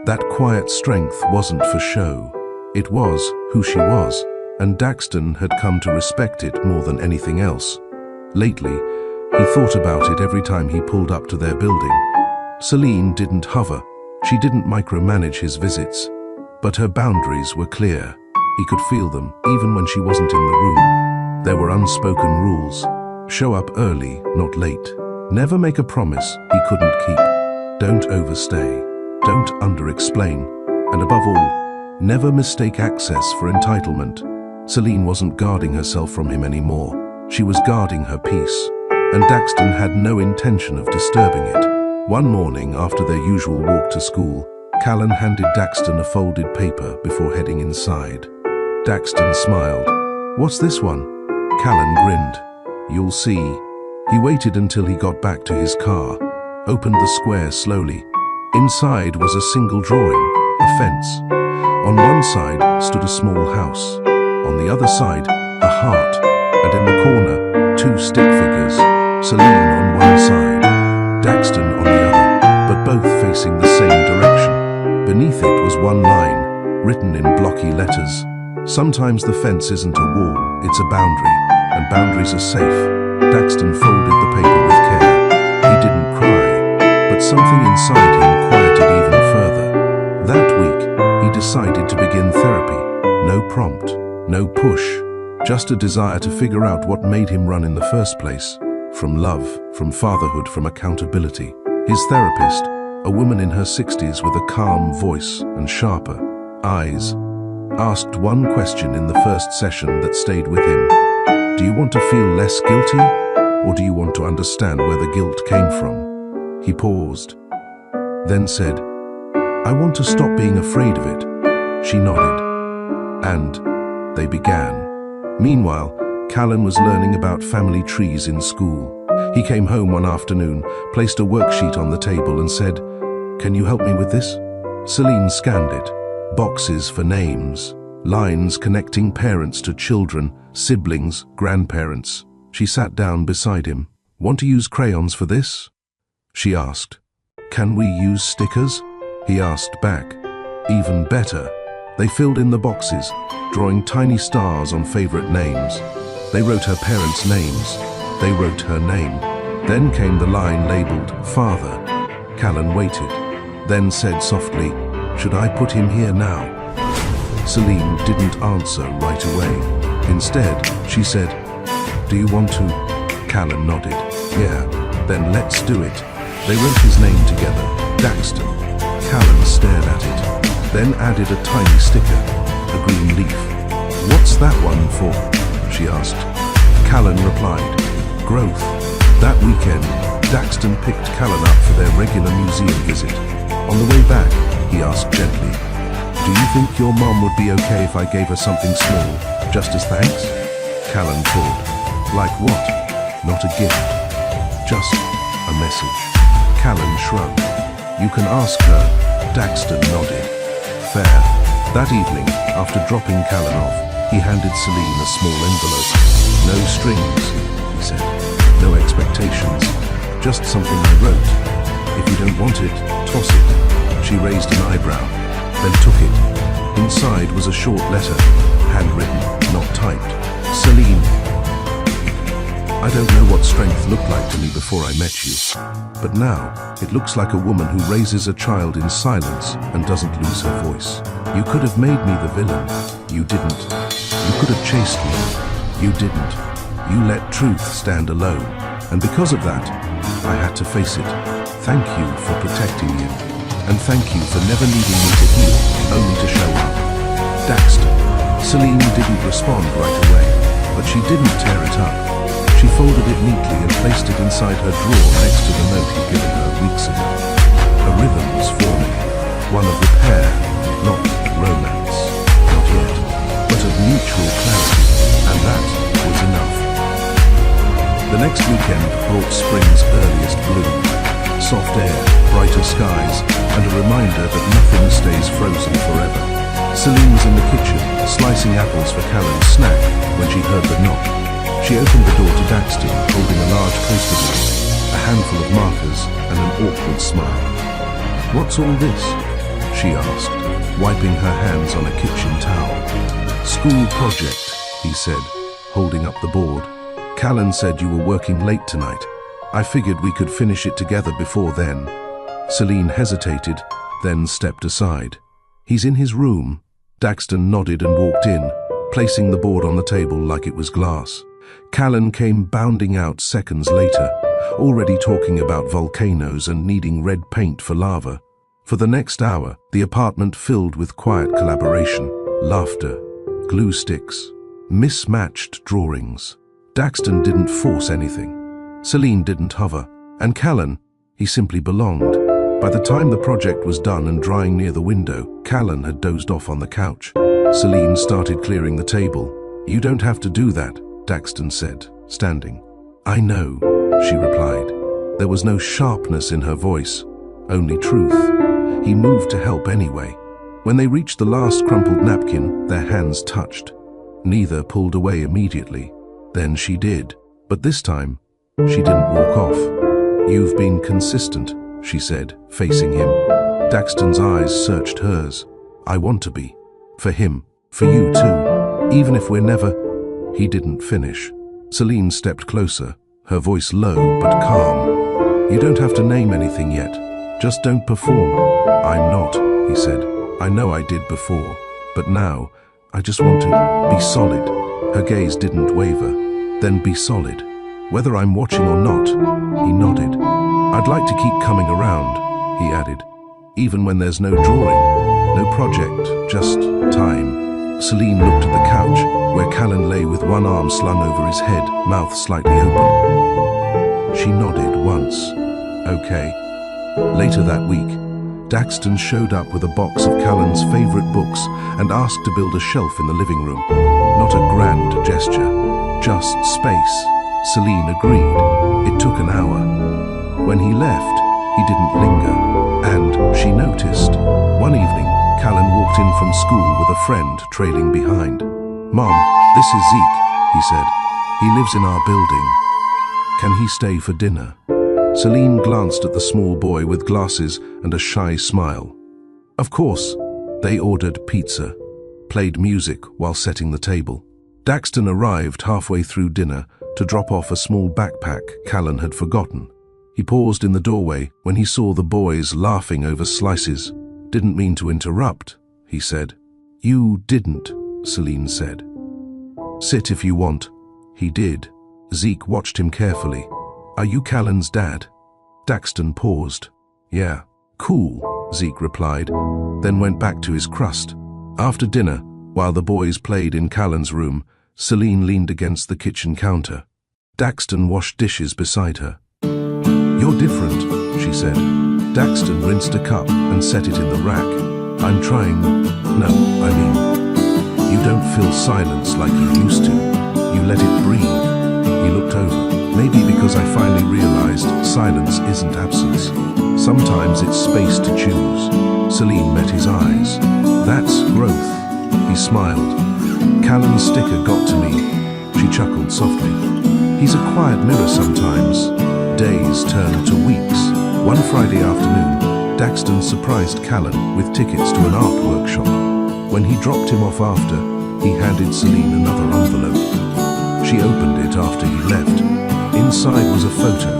That quiet strength wasn't for show. It was who she was, and Daxton had come to respect it more than anything else. Lately, he thought about it every time he pulled up to their building. Celine didn't hover. She didn't micromanage his visits. But her boundaries were clear. He could feel them, even when she wasn't in the room. There were unspoken rules. Show up early, not late. Never make a promise he couldn't keep. Don't overstay. Don't under-explain. And above all, never mistake access for entitlement. Celine wasn't guarding herself from him anymore. She was guarding her peace. And Daxton had no intention of disturbing it. One morning, after their usual walk to school, Callan handed Daxton a folded paper before heading inside. Daxton smiled. "What's this one?" Callan grinned. "You'll see." He waited until he got back to his car, opened the square slowly. Inside was a single drawing, a fence. On one side stood a small house. On the other side, a heart. And in the corner, two stick figures, Celine on one side, Daxton on the other, but both facing the same direction. Beneath it was one line, written in blocky letters. "Sometimes the fence isn't a wall, it's a boundary, and boundaries are safe." Daxton folded the paper with care. He didn't cry, but something inside him quieted even further. That week, he decided to begin therapy. No prompt, no push, just a desire to figure out what made him run in the first place. From love, from fatherhood, from accountability. His therapist, a woman in her 60s with a calm voice and sharper eyes, asked one question in the first session that stayed with him. "Do you want to feel less guilty, or do you want to understand where the guilt came from?" He paused, then said, "I want to stop being afraid of it." She nodded, and they began. Meanwhile, Callan was learning about family trees in school. He came home one afternoon, placed a worksheet on the table and said, "Can you help me with this?" Celine scanned it. Boxes for names, lines connecting parents to children, siblings, grandparents. She sat down beside him. "Want to use crayons for this?" she asked. "Can we use stickers?" he asked back. Even better. They filled in the boxes, drawing tiny stars on favorite names. They wrote her parents' names. They wrote her name. Then came the line labeled Father. Callan waited, then said softly, "Should I put him here now?" Celine didn't answer right away. Instead, she said, "Do you want to?" Callan nodded. "Yeah, then let's do it." They wrote his name together, Daxton. Callan stared at it, then added a tiny sticker, a green leaf. "What's that one for?" she asked. Callan replied, "Growth." That weekend, Daxton picked Callan up for their regular museum visit. On the way back, he asked gently, "Do you think your mom would be okay if I gave her something small, just as thanks?" Callan thought, "Like what? Not a gift. Just a message." Callan shrugged. "You can ask her." Daxton nodded. "Fair." That evening, after dropping Callan off, he handed Celine a small envelope. "No strings," he said. "No expectations. Just something I wrote. If you don't want it, toss it." She raised an eyebrow, then took it. Inside was a short letter, handwritten, not typed. "Celine, I don't know what strength looked like to me before I met you, but now it looks like a woman who raises a child in silence and doesn't lose her voice. You could have made me the villain. You didn't. You could have chased me. You didn't. You let truth stand alone, and because of that, I had to face it. Thank you for protecting you, and thank you for never needing me to heal, only to show up." Daxton. Celine didn't respond right away, but she didn't tear it up. She folded it neatly and placed it inside her drawer next to the note he'd given her weeks ago. A rhythm was forming, one of repair, not romance, not yet, but of mutual clarity, and that was enough. The next weekend brought spring's earliest bloom. Soft air, brighter skies, and a reminder that nothing stays frozen forever. Celine was in the kitchen, slicing apples for Callan's snack, when she heard the knock. She opened the door to Daxton, holding a large poster board, a handful of markers, and an awkward smile. "What's all this?" she asked, wiping her hands on a kitchen towel. "School project," he said, holding up the board. "Callan said you were working late tonight. I figured we could finish it together before then." Celine hesitated, then stepped aside. "He's in his room." Daxton nodded and walked in, placing the board on the table like it was glass. Callan came bounding out seconds later, already talking about volcanoes and needing red paint for lava. For the next hour, the apartment filled with quiet collaboration, laughter, glue sticks, mismatched drawings. Daxton didn't force anything. Celine didn't hover. And Callan, he simply belonged. By the time the project was done and drying near the window, Callan had dozed off on the couch. Celine started clearing the table. "You don't have to do that," Daxton said, standing. "I know," she replied. There was no sharpness in her voice, only truth. He moved to help anyway. When they reached the last crumpled napkin, their hands touched. Neither pulled away immediately. Then she did. But this time, she didn't walk off. "You've been consistent," she said, facing him. Daxton's eyes searched hers. "I want to be. For him. For you too. Even if we're never—" He didn't finish. Celine stepped closer, her voice low but calm. "You don't have to name anything yet. Just don't perform." "I'm not," he said. "I know I did before. But now, I just want to be solid." Her gaze didn't waver. "Then be solid. Whether I'm watching or not." He nodded. "I'd like to keep coming around," he added. "Even when there's no drawing, no project, just time." Celine looked at the couch, where Callan lay with one arm slung over his head, mouth slightly open. She nodded once. "Okay." Later that week, Daxton showed up with a box of Callan's favorite books and asked to build a shelf in the living room. Not a grand gesture, just space. Celine agreed. It took an hour. When he left, he didn't linger, and she noticed. One evening, Callan walked in from school with a friend trailing behind. "Mom, this is Zeke," he said. "He lives in our building. Can he stay for dinner?" Celine glanced at the small boy with glasses and a shy smile. Of course. They ordered pizza, played music while setting the table. Daxton arrived halfway through dinner to drop off a small backpack Callan had forgotten. He paused in the doorway when he saw the boys laughing over slices. "Didn't mean to interrupt," he said. "You didn't," Celine said. "Sit if you want." He did. Zeke watched him carefully. "Are you Callan's dad?" Daxton paused. "Yeah." "Cool," Zeke replied, then went back to his crust. After dinner, while the boys played in Callan's room, Celine leaned against the kitchen counter. Daxton washed dishes beside her. "You're different," she said. Daxton rinsed a cup and set it in the rack. "I'm trying— No, I mean, you don't fill silence like you used to. You let it breathe." He looked over. "Maybe because I finally realized silence isn't absence. Sometimes it's space to choose." Celine met his eyes. "That's growth." He smiled. "Callan's sticker got to me." She chuckled softly. "He's a quiet mirror sometimes." Days turned to weeks. One Friday afternoon, Daxton surprised Callan with tickets to an art workshop. When he dropped him off after, he handed Celine another envelope. She opened it after he left. Inside was a photo,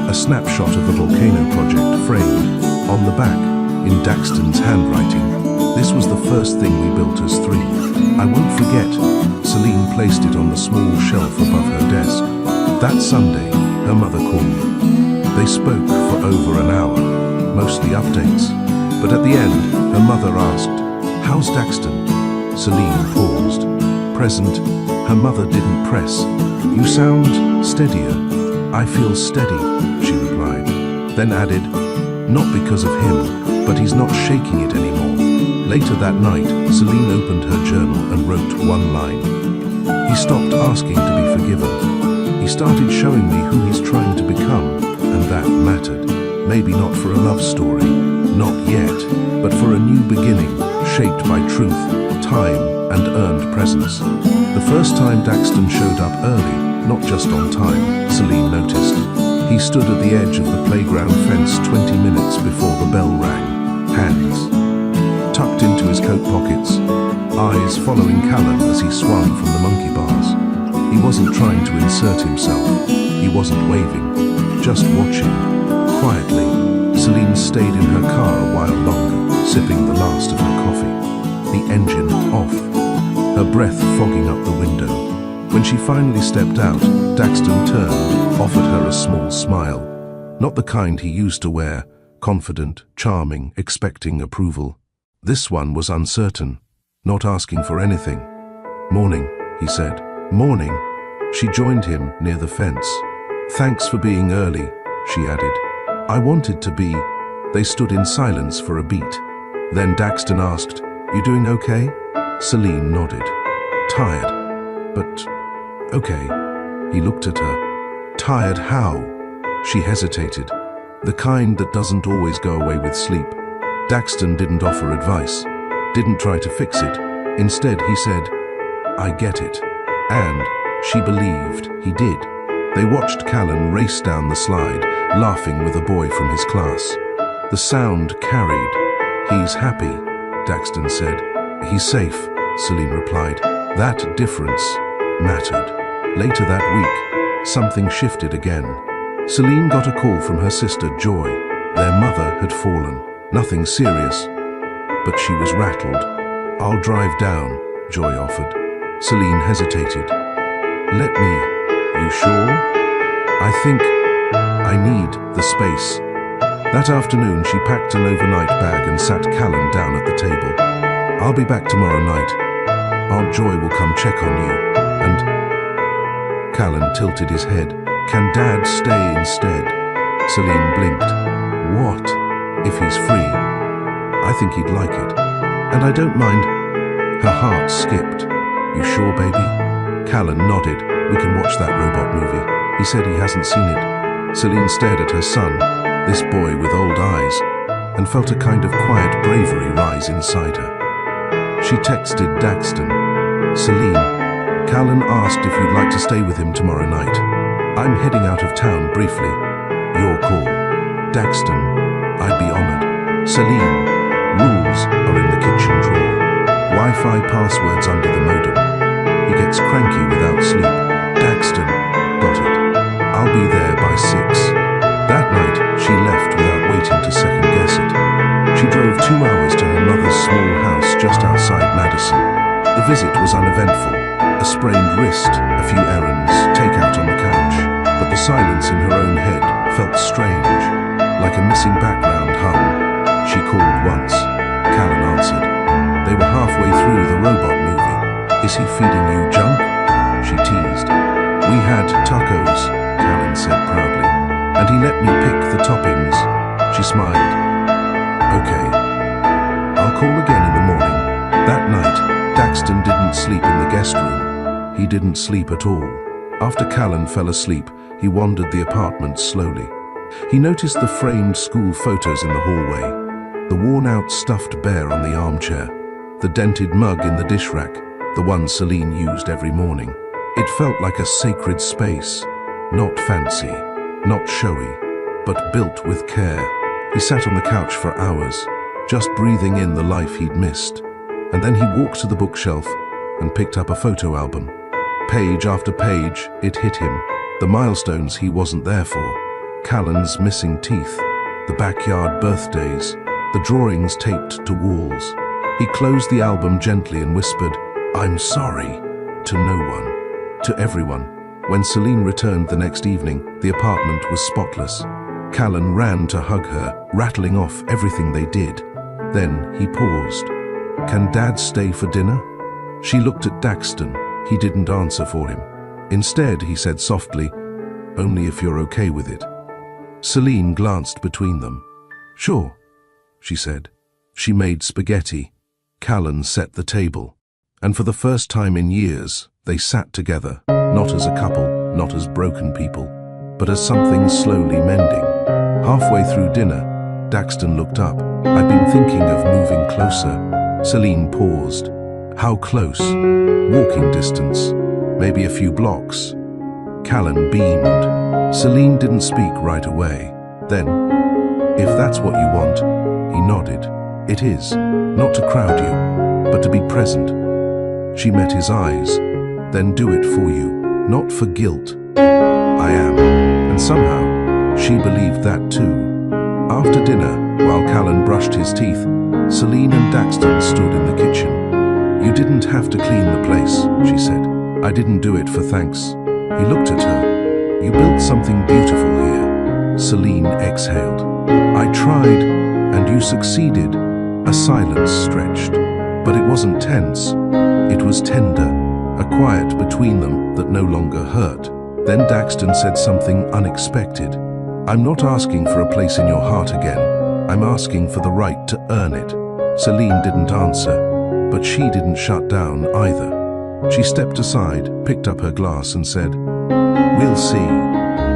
a snapshot of the volcano project framed. On the back, in Daxton's handwriting, "This was the first thing we built as three. I won't forget." Celine placed it on the small shelf above her desk. That Sunday, her mother called. They spoke for over an hour, mostly updates. But at the end, her mother asked, "How's Daxton?" Celine paused. Present, her mother didn't press. "You sound steadier." "I feel steady," she replied. Then added, "Not because of him, but he's not shaking it anymore." Later that night, Celine opened her journal and wrote one line. "He stopped asking to be forgiven. He He started showing me who he's trying to become, and that mattered. Maybe not for a love story, not yet, but for a new beginning, shaped by truth, time, and earned presence. The first time Daxton showed up early, not just on time, Celine noticed. He stood at the edge of the playground fence 20 minutes before the bell rang, hands tucked into his coat pockets, eyes following Callum as he swung from the monkey bars. He wasn't trying to insert himself. He wasn't waving, just watching. Quietly, Celine stayed in her car a while longer, sipping the last of her coffee. The engine off, her breath fogging up the window. When she finally stepped out, Daxton turned, offered her a small smile. Not the kind he used to wear, confident, charming, expecting approval. This one was uncertain, not asking for anything. "Morning," he said. "Morning." She joined him near the fence. "Thanks for being early," she added. "I wanted to be." They stood in silence for a beat. Then Daxton asked, "You doing okay?" Celine nodded. "Tired, but okay." He looked at her. "Tired how?" She hesitated. The kind that doesn't always go away with sleep. Daxton didn't offer advice, didn't try to fix it. Instead, he said, "I get it." And she believed he did. They watched Callan race down the slide, laughing with a boy from his class. The sound carried. "He's happy," Daxton said. "He's safe," Celine replied. That difference mattered. Later that week, something shifted again. Celine got a call from her sister Joy. Their mother had fallen. Nothing serious, but she was rattled. "I'll drive down," Joy offered. Celine hesitated. "Let me. You sure?" "I think I need the space." That afternoon, she packed an overnight bag and sat Callan down at the table. "I'll be back tomorrow night. Aunt Joy will come check on you, and..." Callan tilted his head. "Can Dad stay instead?" Celine blinked. "What? If he's free? I think he'd like it. And I don't mind." Her heart skipped. "You sure, baby?" Callan nodded. "We can watch that robot movie." He said he hasn't seen it. Celine stared at her son, this boy with old eyes, and felt a kind of quiet bravery rise inside her. She texted Daxton. "Celine, Callan asked if you'd like to stay with him tomorrow night. I'm heading out of town briefly. Your call." "Daxton, I'd be honored." "Celine, rules are in the kitchen drawer. Wi-Fi passwords under the modem. He gets cranky without sleep." "Daxton, got it. I'll be there by 6. That night, she left without waiting to second-guess it. She drove 2 hours to her mother's small house just outside Madison. The visit was uneventful. A sprained wrist, a few errands, takeout on the couch. But the silence in her own head felt strange, like a missing background hum. She called once. Callan answered. They were halfway through the robot movie. "Is he feeding you junk?" she teased. "We had tacos," Callan said proudly. "And he let me pick the toppings." She smiled. "Okay. I'll call again in the morning." That night, Daxton didn't sleep in the guest room. He didn't sleep at all. After Callan fell asleep, he wandered the apartment slowly. He noticed the framed school photos in the hallway, the worn-out stuffed bear on the armchair, the dented mug in the dish rack, the one Celine used every morning. It felt like a sacred space, not fancy, not showy, but built with care. He sat on the couch for hours, just breathing in the life he'd missed. And then he walked to the bookshelf and picked up a photo album. Page after page, it hit him. The milestones he wasn't there for. Callan's missing teeth, the backyard birthdays, the drawings taped to walls. He closed the album gently and whispered, "I'm sorry," to no one, to everyone. When Celine returned the next evening, the apartment was spotless. Callan ran to hug her, rattling off everything they did. Then he paused. "Can Dad stay for dinner?" She looked at Daxton. He didn't answer for him. Instead, he said softly, "Only if you're okay with it." Celine glanced between them. "Sure," she said. She made spaghetti. Callan set the table. And for the first time in years, they sat together, not as a couple, not as broken people, but as something slowly mending. Halfway through dinner, Daxton looked up. "I've been thinking of moving closer." Celine paused. "How close?" "Walking distance. Maybe a few blocks." Callan beamed. Celine didn't speak right away. Then, "If that's what you want," he nodded. "It is. Not to crowd you, but to be present." She met his eyes. "Then do it for you, not for guilt." "I am." And somehow, she believed that too. After dinner, while Callan brushed his teeth, Celine and Daxton stood in the kitchen. "You didn't have to clean the place," she said. "I didn't do it for thanks." He looked at her. "You built something beautiful here." Celine exhaled. "I tried, and you succeeded." A silence stretched, but it wasn't tense. It was tender, a quiet between them that no longer hurt. Then Daxton said something unexpected. "I'm not asking for a place in your heart again. I'm asking for the right to earn it." Celine didn't answer, but she didn't shut down either. She stepped aside, picked up her glass and said, "We'll see."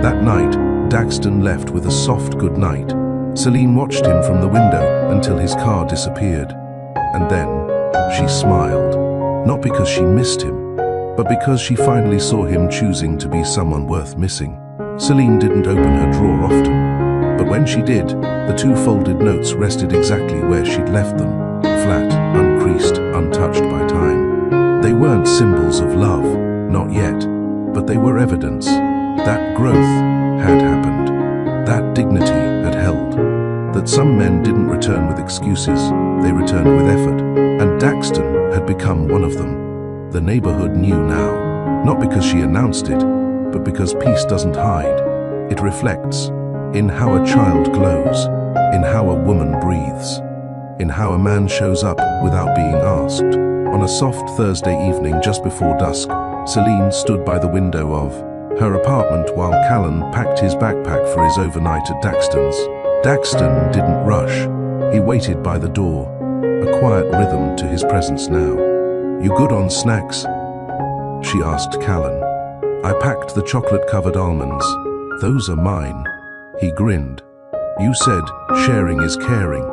That night, Daxton left with a soft goodnight. Celine watched him from the window until his car disappeared. And then, she smiled. Not because she missed him, but because she finally saw him choosing to be someone worth missing. Celine didn't open her drawer often, but when she did, the two folded notes rested exactly where she'd left them, flat, uncreased, untouched by time. They weren't symbols of love, not yet, but they were evidence. That growth had happened, that dignity had held, that some men didn't return with excuses, they returned with effort, and Daxton had become one of them. The neighborhood knew now, not because she announced it, but because peace doesn't hide. It reflects in how a child glows, in how a woman breathes, in how a man shows up without being asked. On a soft Thursday evening just before dusk, Celine stood by the window of her apartment while Callan packed his backpack for his overnight at Daxton's. Daxton didn't rush. He waited by the door, a quiet rhythm to his presence now. "You good on snacks?" she asked Callan. "I packed the chocolate-covered almonds. Those are mine." He grinned. "You said sharing is caring."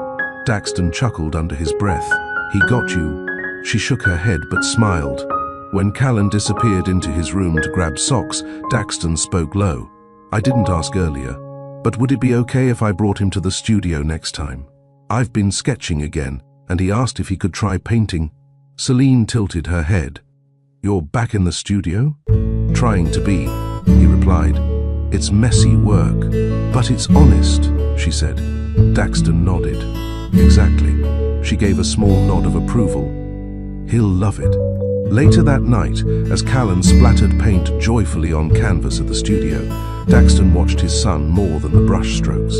Daxton chuckled under his breath. "He got you." She shook her head but smiled. When Callan disappeared into his room to grab socks, Daxton spoke low. "I didn't ask earlier, but would it be okay if I brought him to the studio next time? I've been sketching again, and he asked if he could try painting." Celine tilted her head. "You're back in the studio?" "Trying to be," he replied. "It's messy work, but it's honest," she said. Daxton nodded. "Exactly." She gave a small nod of approval. "He'll love it." Later that night, as Callan splattered paint joyfully on canvas at the studio, Daxton watched his son more than the brush strokes.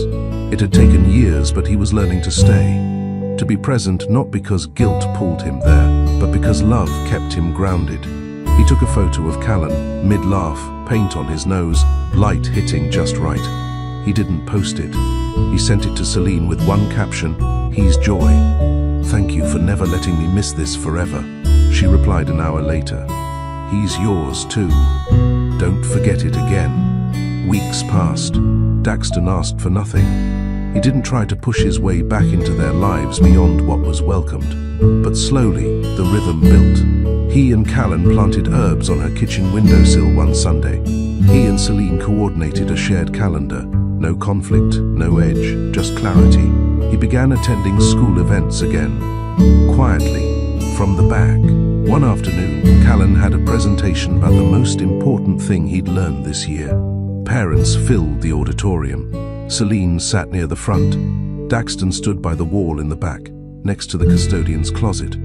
It had taken years, but he was learning to stay. To be present not because guilt pulled him there, but because love kept him grounded. He took a photo of Callan, mid-laugh, paint on his nose, light hitting just right. He didn't post it. He sent it to Celine with one caption, "He's joy. Thank you for never letting me miss this forever." She replied an hour later, "He's yours too. Don't forget it again." Weeks passed. Daxton asked for nothing. He didn't try to push his way back into their lives beyond what was welcomed. But slowly, the rhythm built. He and Callan planted herbs on her kitchen windowsill one Sunday. He and Celine coordinated a shared calendar. No conflict, no edge, just clarity. He began attending school events again, quietly, from the back. One afternoon, Callan had a presentation about the most important thing he'd learned this year. Parents filled the auditorium. Celine sat near the front. Daxton stood by the wall in the back, next to the custodian's closet.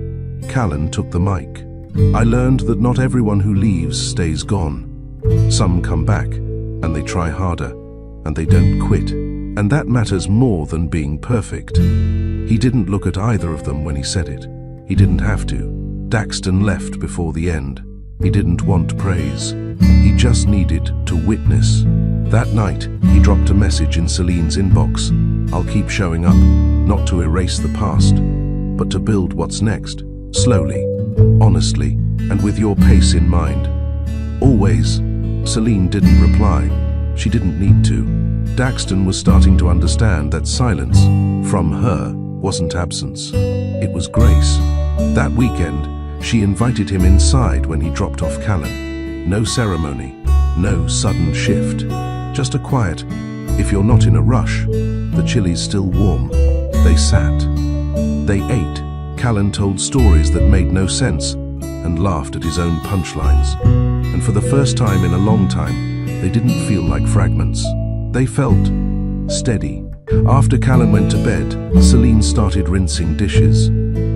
Callan took the mic. "I learned that not everyone who leaves stays gone. Some come back, and they try harder, and they don't quit. And that matters more than being perfect." He didn't look at either of them when he said it. He didn't have to. Daxton left before the end. He didn't want praise. He just needed to witness. That night, he dropped a message in Celine's inbox. "I'll keep showing up, not to erase the past, but to build what's next, slowly, honestly, and with your pace in mind. Always, Celine didn't reply. She didn't need to. Daxton was starting to understand that silence, from her, wasn't absence. It was grace. That weekend, she invited him inside when he dropped off Callan. No ceremony, no sudden shift. Just a quiet, if you're not in a rush, the chili's still warm. They sat. They ate. Callan told stories that made no sense and laughed at his own punchlines. And for the first time in a long time, they didn't feel like fragments. They felt steady. After Callan went to bed, Celine started rinsing dishes.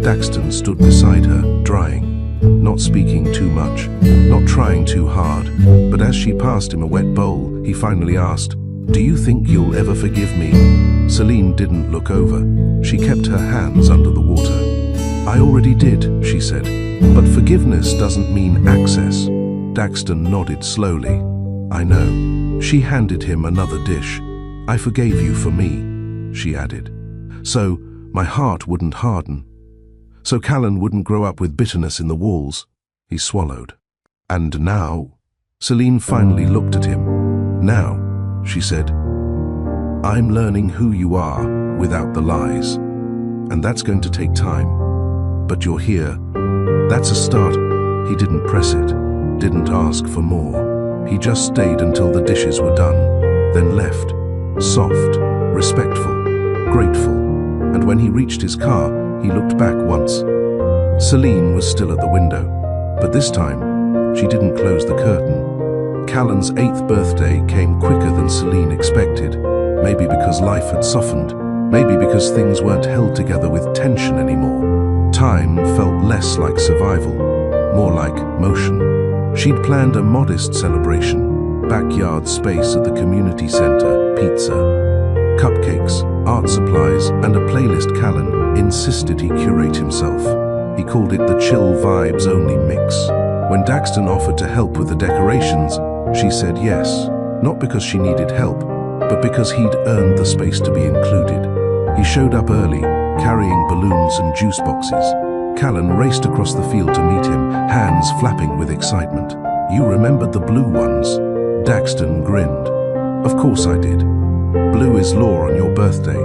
Daxton stood beside her, drying, not speaking too much, not trying too hard. But as she passed him a wet bowl, he finally asked, "Do you think you'll ever forgive me?" Celine didn't look over. She kept her hands under the water. "I already did," she said. "But forgiveness doesn't mean access." Daxton nodded slowly. "I know." She handed him another dish. "I forgave you for me," she added. "So my heart wouldn't harden. So Callan wouldn't grow up with bitterness in the walls." He swallowed. "And now?" Celine finally looked at him. "Now," she said, "I'm learning who you are without the lies. And that's going to take time. But you're here. That's a start." He didn't press it, didn't ask for more. He just stayed until the dishes were done, then left, soft, respectful, grateful. And when he reached his car, he looked back once. Celine was still at the window, but this time, she didn't close the curtain. Callan's 8th birthday came quicker than Celine expected, maybe because life had softened, maybe because things weren't held together with tension anymore. Time felt less like survival, more like motion. She'd planned a modest celebration, backyard space at the community center, pizza, cupcakes, art supplies, and a playlist Callan insisted he curate himself. He called it the chill vibes only mix. When Daxton offered to help with the decorations, she said yes, not because she needed help, but because he'd earned the space to be included. He showed up early, carrying balloons and juice boxes. Callan raced across the field to meet him, hands flapping with excitement. "You remembered the blue ones?" Daxton grinned. "Of course I did. Blue is law on your birthday."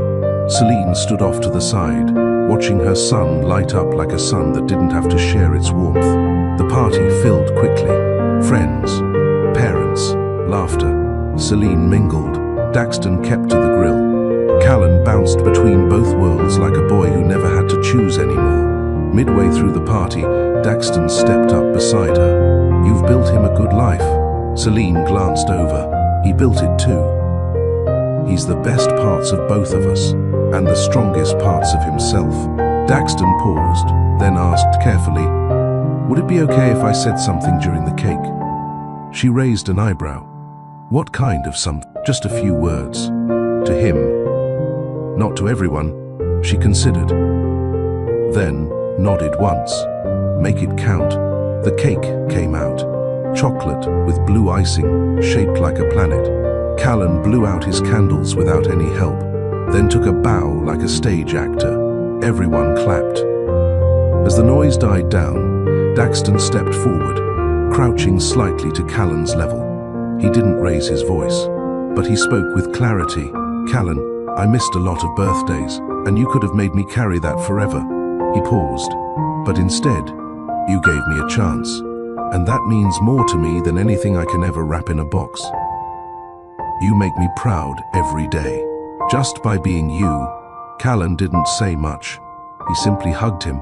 Celine stood off to the side, watching her sun light up like a sun that didn't have to share its warmth. The party filled quickly. Friends, parents, laughter. Celine mingled. Daxton kept to the grill. Callan bounced between both worlds like a boy who never had to choose anymore. Midway through the party, Daxton stepped up beside her. "You've built him a good life." Celine glanced over. "He built it too. He's the best parts of both of us, and the strongest parts of himself." Daxton paused, then asked carefully, "Would it be okay if I said something during the cake?" She raised an eyebrow. "What kind of something?" "Just a few words. To him. Not to everyone," she considered. Then nodded once. "Make it count." The cake came out. Chocolate with blue icing, shaped like a planet. Callan blew out his candles without any help, then took a bow like a stage actor. Everyone clapped. As the noise died down, Daxton stepped forward, crouching slightly to Callan's level. He didn't raise his voice, but he spoke with clarity. "Callan, I missed a lot of birthdays, and you could have made me carry that forever." He paused. "But instead, you gave me a chance, and that means more to me than anything I can ever wrap in a box. You make me proud every day, just by being you." Callan didn't say much. He simply hugged him,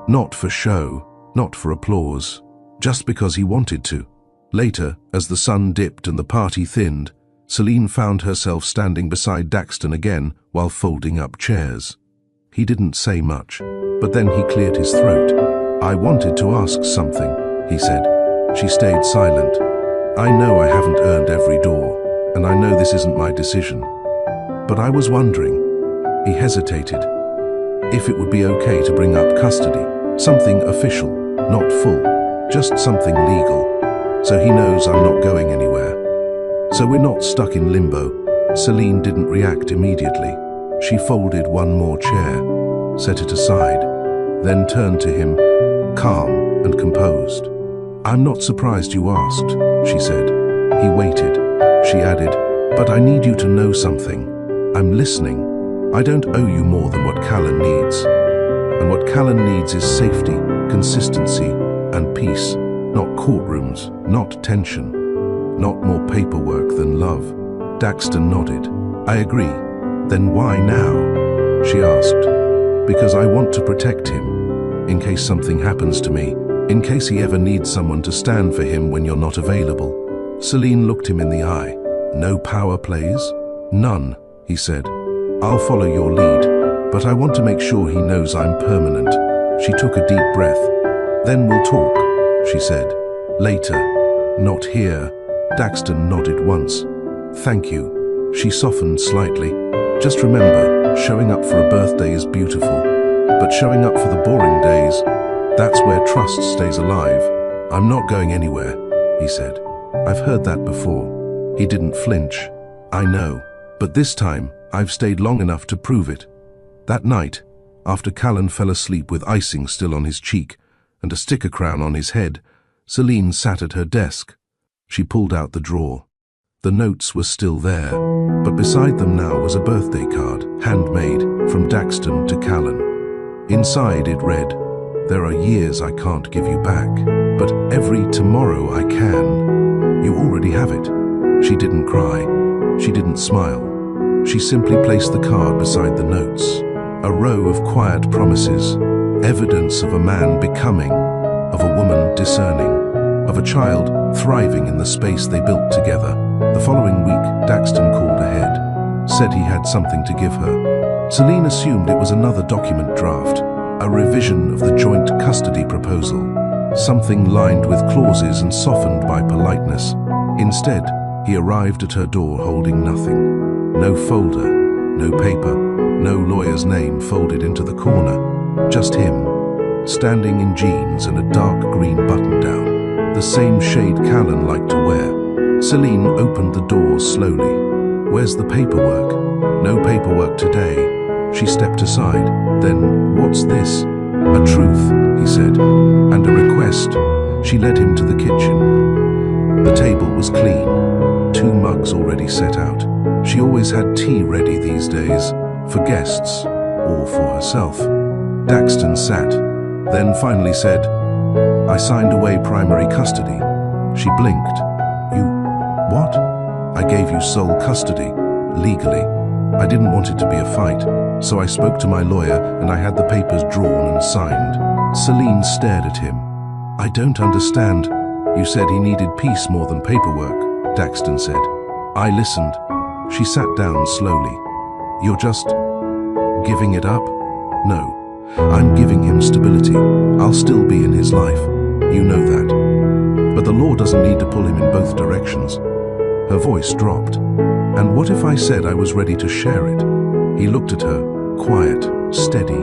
not for show, not for applause, just because he wanted to. Later, as the sun dipped and the party thinned, Celine found herself standing beside Daxton again while folding up chairs. He didn't say much, but then he cleared his throat. "I wanted to ask something," he said. She stayed silent. "I know I haven't earned every door, and I know this isn't my decision. But I was wondering," he hesitated, "if it would be okay to bring up custody, something official, not full, just something legal, so he knows I'm not going anywhere. So we're not stuck in limbo." Celine didn't react immediately. She folded one more chair, set it aside, then turned to him, calm and composed. "I'm not surprised you asked," she said. He waited. She added, "But I need you to know something. I'm listening. I don't owe you more than what Callan needs. And what Callan needs is safety, consistency, and peace. Not courtrooms, not tension, not more paperwork than love." Daxton nodded. "I agree. Then why now?" she asked. "Because I want to protect him. In case something happens to me, in case he ever needs someone to stand for him when you're not available." Celine looked him in the eye. "No power plays?" "None," he said. "I'll follow your lead, but I want to make sure he knows I'm permanent." She took a deep breath. "Then we'll talk," she said. "Later. Not here." Daxton nodded once. "Thank you." She softened slightly. "Just remember, showing up for a birthday is beautiful, but showing up for the boring days, that's where trust stays alive." "I'm not going anywhere," he said. "I've heard that before." He didn't flinch. "I know, but this time I've stayed long enough to prove it." That night, after Callan fell asleep with icing still on his cheek and a sticker crown on his head, Celine sat at her desk. She pulled out the drawer. The notes were still there, but beside them now was a birthday card, handmade, from Daxton to Callan. Inside it read, "There are years I can't give you back, but every tomorrow I can. You already have it." She didn't cry. She didn't smile. She simply placed the card beside the notes. A row of quiet promises, evidence of a man becoming, of a woman discerning, of a child thriving in the space they built together. The following week, Daxton called ahead, said he had something to give her. Celine assumed it was another document draft, a revision of the joint custody proposal, something lined with clauses and softened by politeness. Instead, he arrived at her door holding nothing. No folder, no paper, no lawyer's name folded into the corner. Just him, standing in jeans and a dark green button-down, the same shade Callan liked to wear. Celine opened the door slowly. "Where's the paperwork?" "No paperwork today." She stepped aside. "Then what's this?" "A truth," he said, "and a request." She led him to the kitchen. The table was clean, 2 mugs already set out. She always had tea ready these days, for guests or for herself. Daxton sat, then finally said, "I signed away primary custody." She blinked. "You, what?" "I gave you sole custody, legally. I didn't want it to be a fight, so I spoke to my lawyer and I had the papers drawn and signed." Celine stared at him. "I don't understand." "You said he needed peace more than paperwork," Daxton said. "I listened." She sat down slowly. "You're just giving it up?" "No, I'm giving him stability. I'll still be in his life. You know that. But the law doesn't need to pull him in both directions." Her voice dropped. "And what if I said I was ready to share it?" He looked at her, quiet, steady.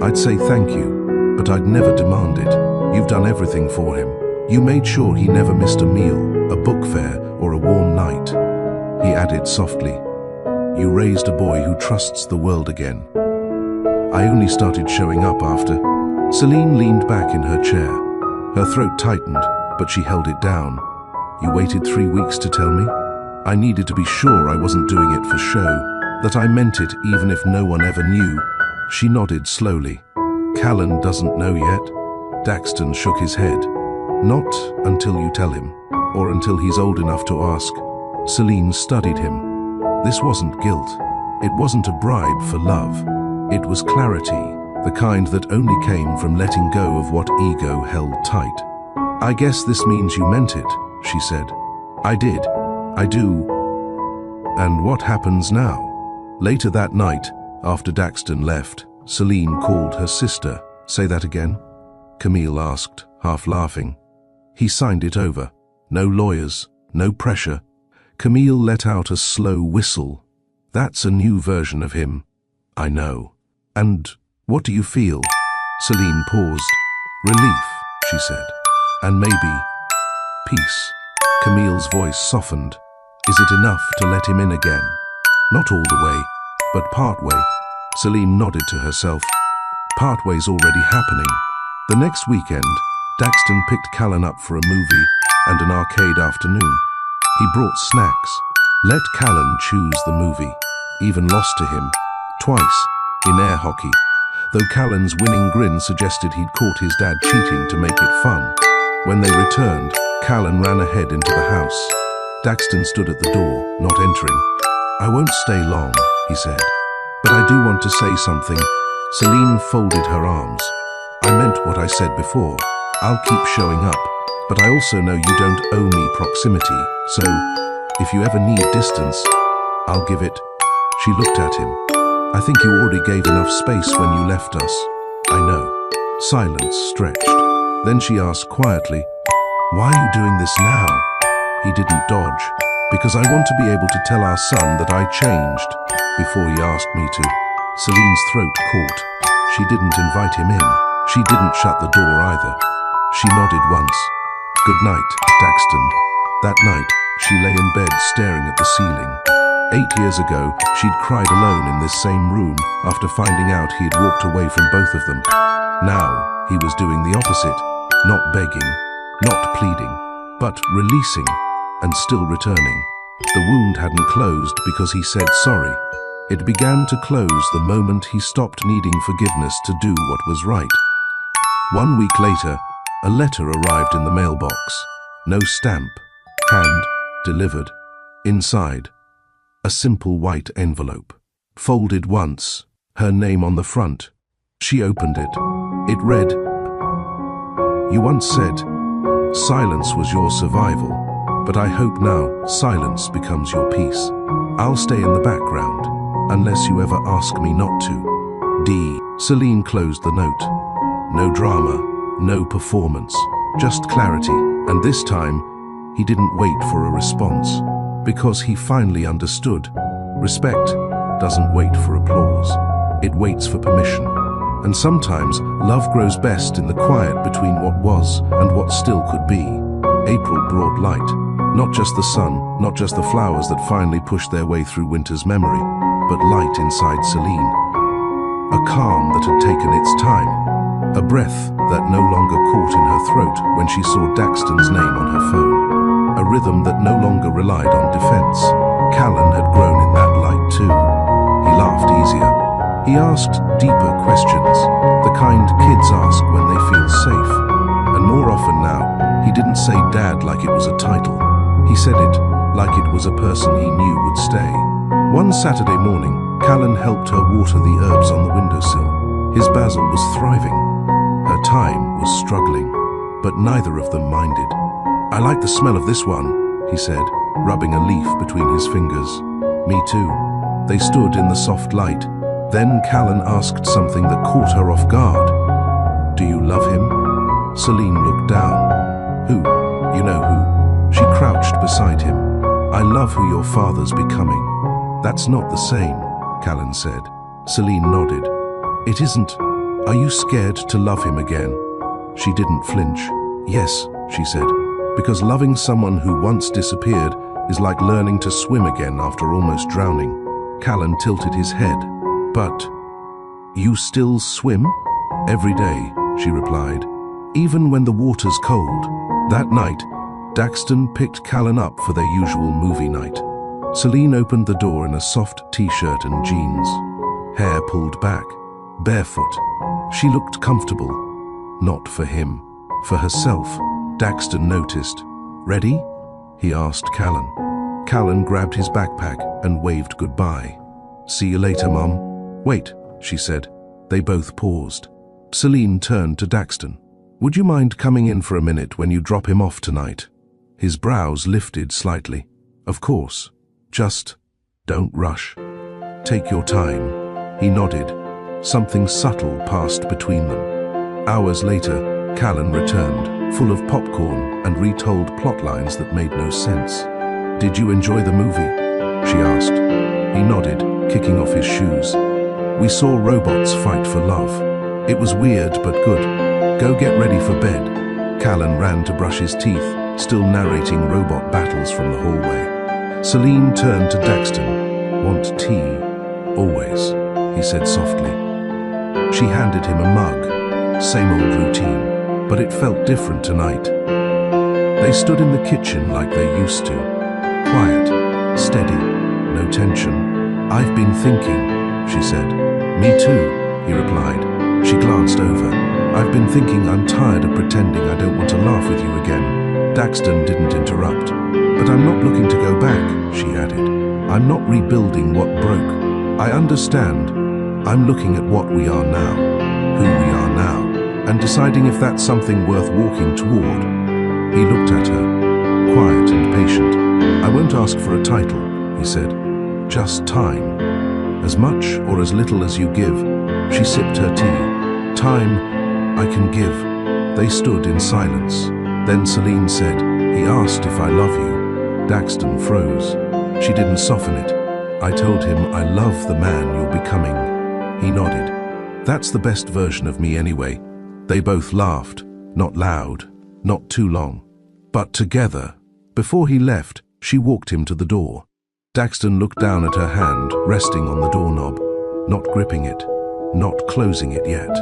"I'd say thank you, but I'd never demand it. You've done everything for him. You made sure he never missed a meal, a book fair, or a warm night." He added softly, "You raised a boy who trusts the world again." "I only started showing up after." Celine leaned back in her chair. Her throat tightened, but she held it down. "You waited 3 weeks to tell me?" "I needed to be sure I wasn't doing it for show, that I meant it even if no one ever knew." She nodded slowly. "Callan doesn't know yet?" Daxton shook his head. "Not until you tell him, or until he's old enough to ask." Celine studied him. This wasn't guilt. It wasn't a bribe for love. It was clarity, the kind that only came from letting go of what ego held tight. "I guess this means you meant it," she said. "I did. I do." "And what happens now?" Later that night, after Daxton left, Celine called her sister. "Say that again?" Camille asked, half laughing. He signed it over. No lawyers, no pressure. Camille let out a slow whistle. "That's a new version of him." "I know. And what do you feel?" Celine paused. "Relief," she said. "And maybe peace." Camille's voice softened. "Is it enough to let him in again?" "Not all the way, but part way." Celine nodded to herself. Part way's already happening. The next weekend, Daxton picked Callan up for a movie and an arcade afternoon. He brought snacks. Let Callan choose the movie. Even lost to him. Twice, in air hockey. Though Callan's winning grin suggested he'd caught his dad cheating to make it fun. When they returned, Callan ran ahead into the house. Daxton stood at the door, not entering. "I won't stay long," he said. "But I do want to say something." Celine folded her arms. "I meant what I said before. I'll keep showing up. But I also know you don't owe me proximity, so if you ever need distance, I'll give it." She looked at him. "I think you already gave enough space when you left us." "I know." Silence stretched. Then she asked quietly, "Why are you doing this now?" He didn't dodge. "Because I want to be able to tell our son that I changed before he asked me to." Celine's throat caught. She didn't invite him in. She didn't shut the door either. She nodded once. "Good night, Daxton." That night, she lay in bed staring at the ceiling. 8 years ago, she'd cried alone in this same room after finding out he had walked away from both of them. Now, he was doing the opposite, not begging, not pleading, but releasing and still returning. The wound hadn't closed because he said sorry. It began to close the moment he stopped needing forgiveness to do what was right. 1 week later, a letter arrived in the mailbox. No stamp. Hand delivered. Inside, a simple white envelope. Folded once, her name on the front. She opened it. It read, "You once said, silence was your survival, but I hope now silence becomes your peace. I'll stay in the background, unless you ever ask me not to. D." Celine closed the note. No drama, no performance, just clarity. And this time, he didn't wait for a response, because he finally understood. Respect doesn't wait for applause. It waits for permission. And sometimes, love grows best in the quiet between what was and what still could be. April brought light. Not just the sun, not just the flowers that finally pushed their way through winter's memory, but light inside Celine. A calm that had taken its time. A breath that no longer caught in her throat when she saw Daxton's name on her phone. A rhythm that no longer relied on defense. Callan had grown in that light too. He laughed easier. He asked deeper questions, the kind kids ask when they feel safe. And more often now, he didn't say dad like it was a title. He said it like it was a person he knew would stay. One Saturday morning, Callan helped her water the herbs on the windowsill. His basil was thriving. Her thyme was struggling, but neither of them minded. "I like the smell of this one," he said, rubbing a leaf between his fingers. "Me too." They stood in the soft light. Then Callan asked something that caught her off guard. "Do you love him?" Celine looked down. "Who? You know who?" She crouched beside him. "I love who your father's becoming." "That's not the same," Callan said. Celine nodded. "It isn't. Are you scared to love him again?" She didn't flinch. "Yes," she said, "because loving someone who once disappeared is like learning to swim again after almost drowning." Callan tilted his head. "But you still swim?" "Every day," she replied, "even when the water's cold." That night, Daxton picked Callan up for their usual movie night. Celine opened the door in a soft t-shirt and jeans, hair pulled back, barefoot. She looked comfortable. Not for him, for herself. Daxton noticed. "Ready?" he asked Callan. Callan grabbed his backpack and waved goodbye. "See you later, Mom." "Wait," she said. They both paused. Celine turned to Daxton. "Would you mind coming in for a minute when you drop him off tonight?" His brows lifted slightly. "Of course. Just don't rush. Take your time." He nodded. Something subtle passed between them. Hours later, Callan returned, full of popcorn and retold plot lines that made no sense. "Did you enjoy the movie?" she asked. He nodded, kicking off his shoes. "We saw robots fight for love. It was weird but good. Go get ready for bed." Callan ran to brush his teeth, still narrating robot battles from the hallway. Celine turned to Daxton. "Want tea?" "Always," he said softly. She handed him a mug. Same old routine, but it felt different tonight. They stood in the kitchen like they used to. Quiet, steady, no tension. "I've been thinking," she said. "Me too," he replied. She glanced over. "I've been thinking I'm tired of pretending I don't want to laugh with you again." Daxton didn't interrupt. "But I'm not looking to go back," she added. "I'm not rebuilding what broke. I understand. I'm looking at what we are now, who we are now, and deciding if that's something worth walking toward." He looked at her, quiet and patient. "I won't ask for a title," he said. "Just time. As much or as little as you give." She sipped her tea. "Time I can give." They stood in silence. Then Celine said, "He asked if I love you." Daxton froze. She didn't soften it. "I told him I love the man you're becoming." He nodded. "That's the best version of me anyway." They both laughed, not loud, not too long, but together. Before he left, she walked him to the door. Daxton looked down at her hand, resting on the doorknob, not gripping it, not closing it yet.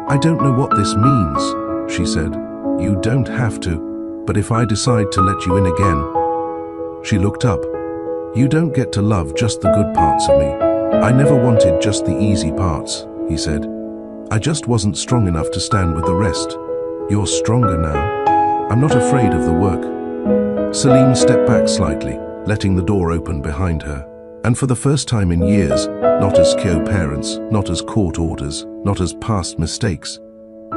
"I don't know what this means," she said. "You don't have to, but if I decide to let you in again." She looked up. "You don't get to love just the good parts of me. I never wanted just the easy parts," he said. "I just wasn't strong enough to stand with the rest. You're stronger now. I'm not afraid of the work." Celine stepped back slightly, letting the door open behind her. And for the first time in years, not as co-parents, not as court orders, not as past mistakes,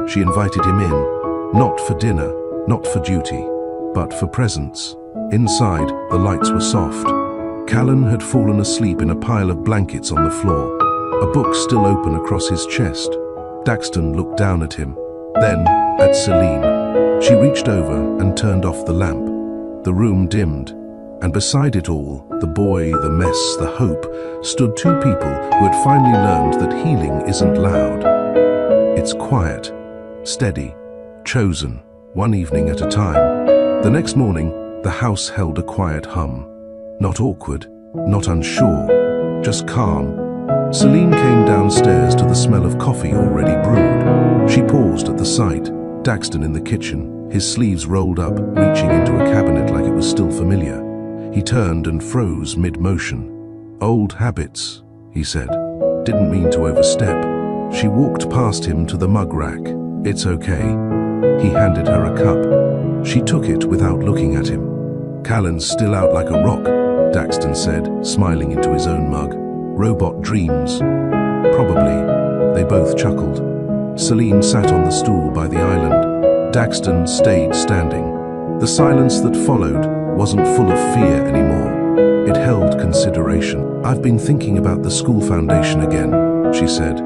she invited him in, not for dinner, not for duty, but for presence. Inside, the lights were soft. Callan had fallen asleep in a pile of blankets on the floor, a book still open across his chest. Daxton looked down at him, then at Celine. She reached over and turned off the lamp. The room dimmed, and beside it all, the boy, the mess, the hope, stood two people who had finally learned that healing isn't loud. It's quiet, steady, chosen, one evening at a time. The next morning, the house held a quiet hum. Not awkward, not unsure, just calm. Celine came downstairs to the smell of coffee already brewed. She paused at the sight, Daxton in the kitchen, his sleeves rolled up, reaching into a cabinet like it was still familiar. He turned and froze mid-motion. "Old habits," he said. "Didn't mean to overstep." She walked past him to the mug rack. "It's okay." He handed her a cup. She took it without looking at him. "Callan's still out like a rock," Daxton said, smiling into his own mug. "Robot dreams." "Probably." They both chuckled. Celine sat on the stool by the island. Daxton stayed standing. The silence that followed wasn't full of fear anymore. It held consideration. "I've been thinking about the school foundation again," she said.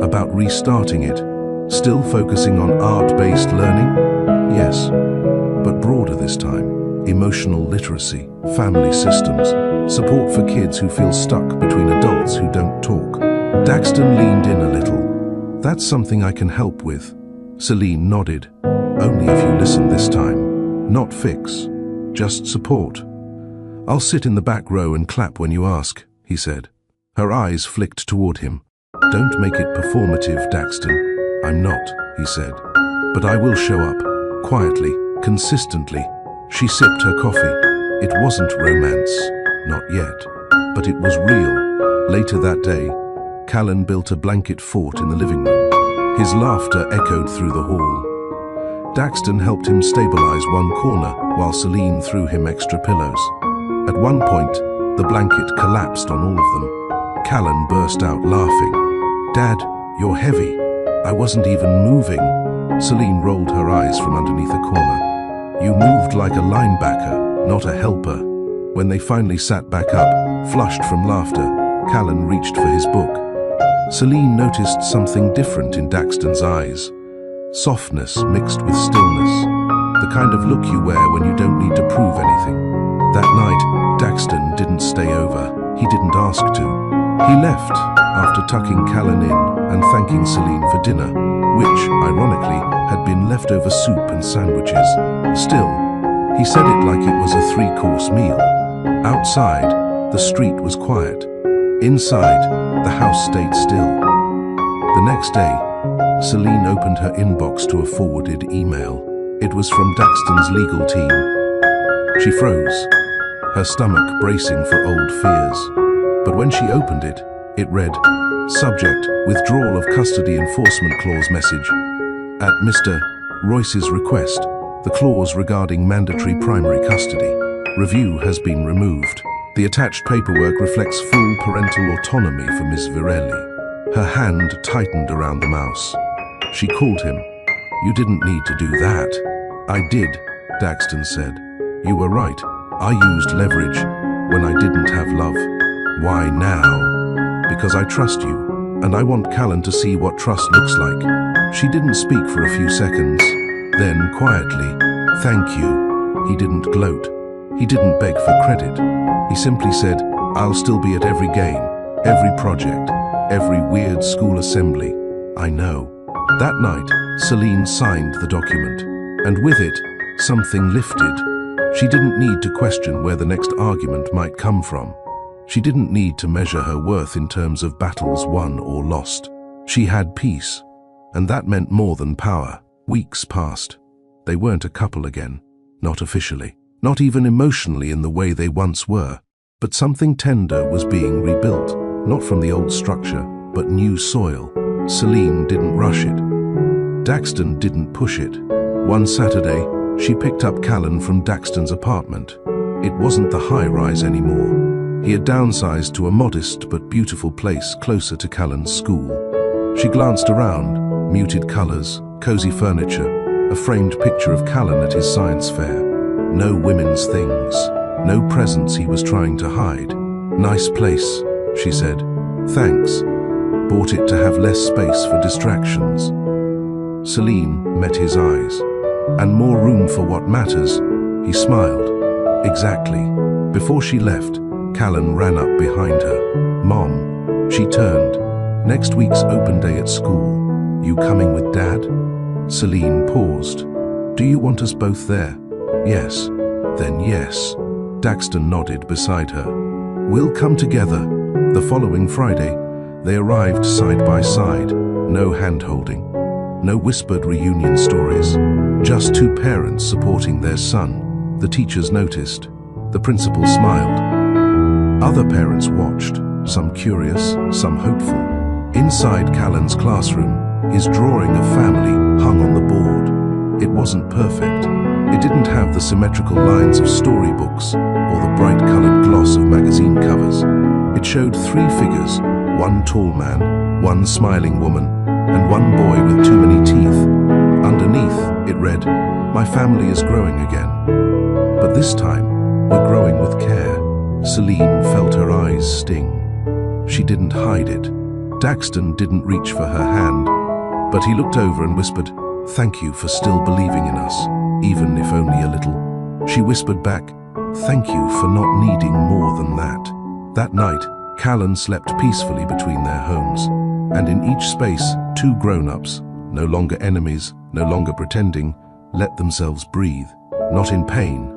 "About restarting it. Still focusing on art-based learning?" "Yes, but broader this time. Emotional literacy, family systems, support for kids who feel stuck between adults who don't talk." Daxton leaned in a little. "That's something I can help with." Celine nodded. "Only if you listen this time. Not fix. Just support." "I'll sit in the back row and clap when you ask," he said. Her eyes flicked toward him. "Don't make it performative, Daxton." "I'm not," he said. "But I will show up. Quietly, consistently." She sipped her coffee. It wasn't romance. Not yet. But it was real. Later that day, Callan built a blanket fort in the living room. His laughter echoed through the hall. Daxton helped him stabilize one corner while Celine threw him extra pillows. At one point, the blanket collapsed on all of them. Callan burst out laughing. "Dad, you're heavy." "I wasn't even moving." Celine rolled her eyes from underneath a corner. "You moved like a linebacker, not a helper." When they finally sat back up, flushed from laughter, Callan reached for his book. Celine noticed something different in Daxton's eyes. Softness mixed with stillness. The kind of look you wear when you don't need to prove anything. That night, Daxton didn't stay over. He didn't ask to. He left after tucking Callan in and thanking Celine for dinner, which, ironically, had been leftover soup and sandwiches. Still, he said it like it was a three-course meal. Outside, the street was quiet. Inside, the house stayed still. The next day, Celine opened her inbox to a forwarded email. It was from Daxton's legal team. She froze. her stomach bracing for old fears. But when she opened it, it read, "Subject, withdrawal of custody enforcement clause message. At Mr. Royce's request, the clause regarding mandatory primary custody review has been removed. The attached paperwork reflects full parental autonomy for Ms. Virelli." Her hand tightened around the mouse. She called him. "You didn't need to do that." "I did," Daxton said. "You were right. I used leverage when I didn't have love." "Why now?" "Because I trust you, and I want Callan to see what trust looks like." She didn't speak for a few seconds. Then, quietly, "Thank you." He didn't gloat. He didn't beg for credit. He simply said, "I'll still be at every game, every project, every weird school assembly. I know." That night, Celine signed the document, and with it, something lifted. She didn't need to question where the next argument might come from. She didn't need to measure her worth in terms of battles won or lost. She had peace, and that meant more than power. Weeks passed. They weren't a couple again, not officially, not even emotionally in the way they once were. But something tender was being rebuilt, not from the old structure, but new soil. Celine didn't rush it. Daxton didn't push it. One Saturday, she picked up Callan from Daxton's apartment. It wasn't the high-rise anymore. He had downsized to a modest but beautiful place closer to Callan's school. She glanced around, muted colors, cozy furniture, a framed picture of Callan at his science fair. No women's things, no presents he was trying to hide. "Nice place," she said. "Thanks. Bought it to have less space for distractions." Celine met his eyes. "And more room for what matters," he smiled. "Exactly." Before she left, Callan ran up behind her. "Mom," she turned. "Next week's open day at school. You coming with Dad?" Celine paused. "Do you want us both there?" "Yes." "Then yes." Daxton nodded beside her. "We'll come together." The following Friday, they arrived side by side. No hand-holding. No whispered reunion stories. Just two parents supporting their son. The teachers noticed. The principal smiled. Other parents watched, some curious, some hopeful. Inside Callan's classroom, his drawing of family hung on the board. It wasn't perfect. It didn't have the symmetrical lines of storybooks or the bright-colored gloss of magazine covers. It showed three figures, one tall man, one smiling woman, and one boy with too many teeth. Underneath, it read, "My family is growing again. But this time, we're growing with care." Celine felt her eyes sting. She didn't hide it. Daxton didn't reach for her hand, but he looked over and whispered, "Thank you for still believing in us, even if only a little." She whispered back, "Thank you for not needing more than that." That night, Callan slept peacefully between their homes, and in each space, two grown-ups, no longer enemies, no longer pretending, let themselves breathe, not in pain,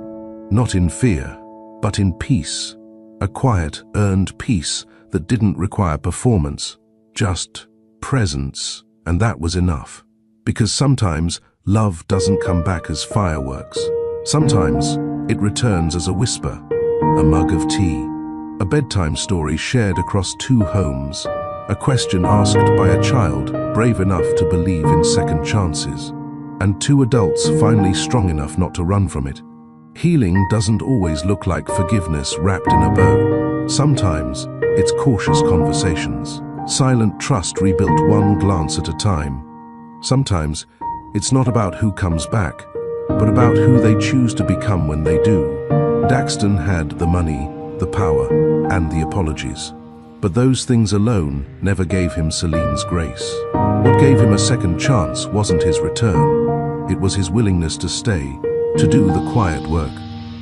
not in fear, but in peace. A quiet, earned peace that didn't require performance, just presence, and that was enough. Because sometimes love doesn't come back as fireworks. Sometimes it returns as a whisper, a mug of tea, a bedtime story shared across two homes, a question asked by a child brave enough to believe in second chances, and two adults finally strong enough not to run from it. Healing doesn't always look like forgiveness wrapped in a bow. Sometimes it's cautious conversations, silent trust rebuilt one glance at a time. Sometimes it's not about who comes back, but about who they choose to become when they do. Daxton had the money, the power, and the apologies. But those things alone never gave him Celine's grace. What gave him a second chance wasn't his return. It was his willingness to stay, to do the quiet work,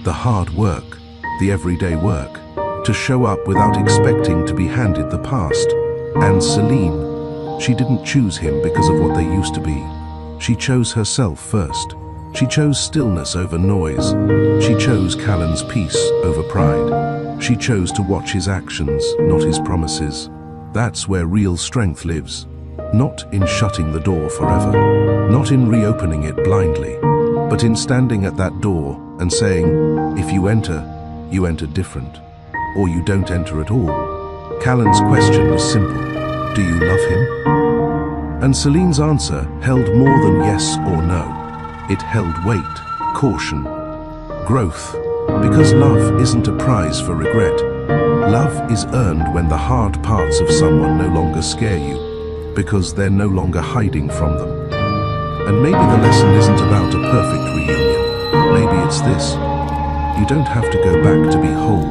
the hard work, the everyday work, to show up without expecting to be handed the past. And Celine, she didn't choose him because of what they used to be. She chose herself first. She chose stillness over noise. She chose Callan's peace over pride. She chose to watch his actions, not his promises. That's where real strength lives. Not in shutting the door forever, not in reopening it blindly, but in standing at that door and saying, if you enter, you enter different, or you don't enter at all. Callan's question was simple: do you love him? And Celine's answer held more than yes or no. It held weight, caution, growth. Because love isn't a prize for regret. Love is earned when the hard parts of someone no longer scare you, because they're no longer hiding from them. And maybe the lesson isn't about a perfect reunion. Maybe it's this: you don't have to go back to be whole.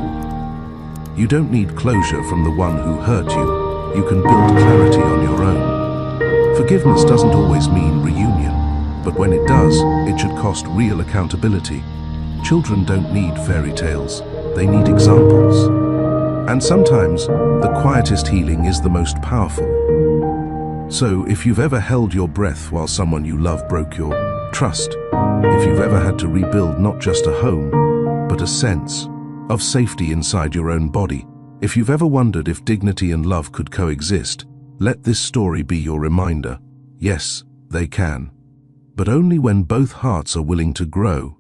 You don't need closure from the one who hurt you. You can build clarity on your own. Forgiveness doesn't always mean reunion, but when it does, it should cost real accountability. Children don't need fairy tales, they need examples. And sometimes, the quietest healing is the most powerful. So, if you've ever held your breath while someone you love broke your trust, if you've ever had to rebuild not just a home, but a sense of safety inside your own body, if you've ever wondered if dignity and love could coexist, let this story be your reminder. Yes, they can. But only when both hearts are willing to grow.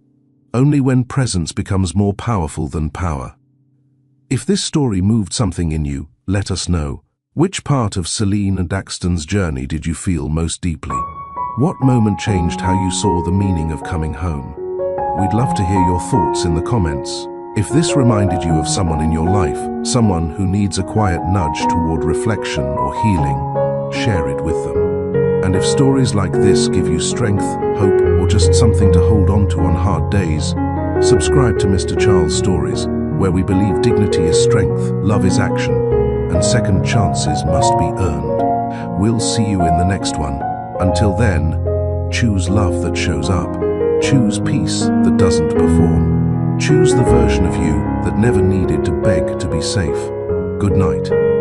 Only when presence becomes more powerful than power. If this story moved something in you, let us know. Which part of Celine and Axton's journey did you feel most deeply? What moment changed how you saw the meaning of coming home? We'd love to hear your thoughts in the comments. If this reminded you of someone in your life, someone who needs a quiet nudge toward reflection or healing, share it with them. And if stories like this give you strength, hope, or just something to hold on to on hard days, subscribe to Mr. Charles Stories, where we believe dignity is strength, love is action, and second chances must be earned. We'll see you in the next one. Until then, choose love that shows up. Choose peace that doesn't perform. Choose the version of you that never needed to beg to be safe. Good night.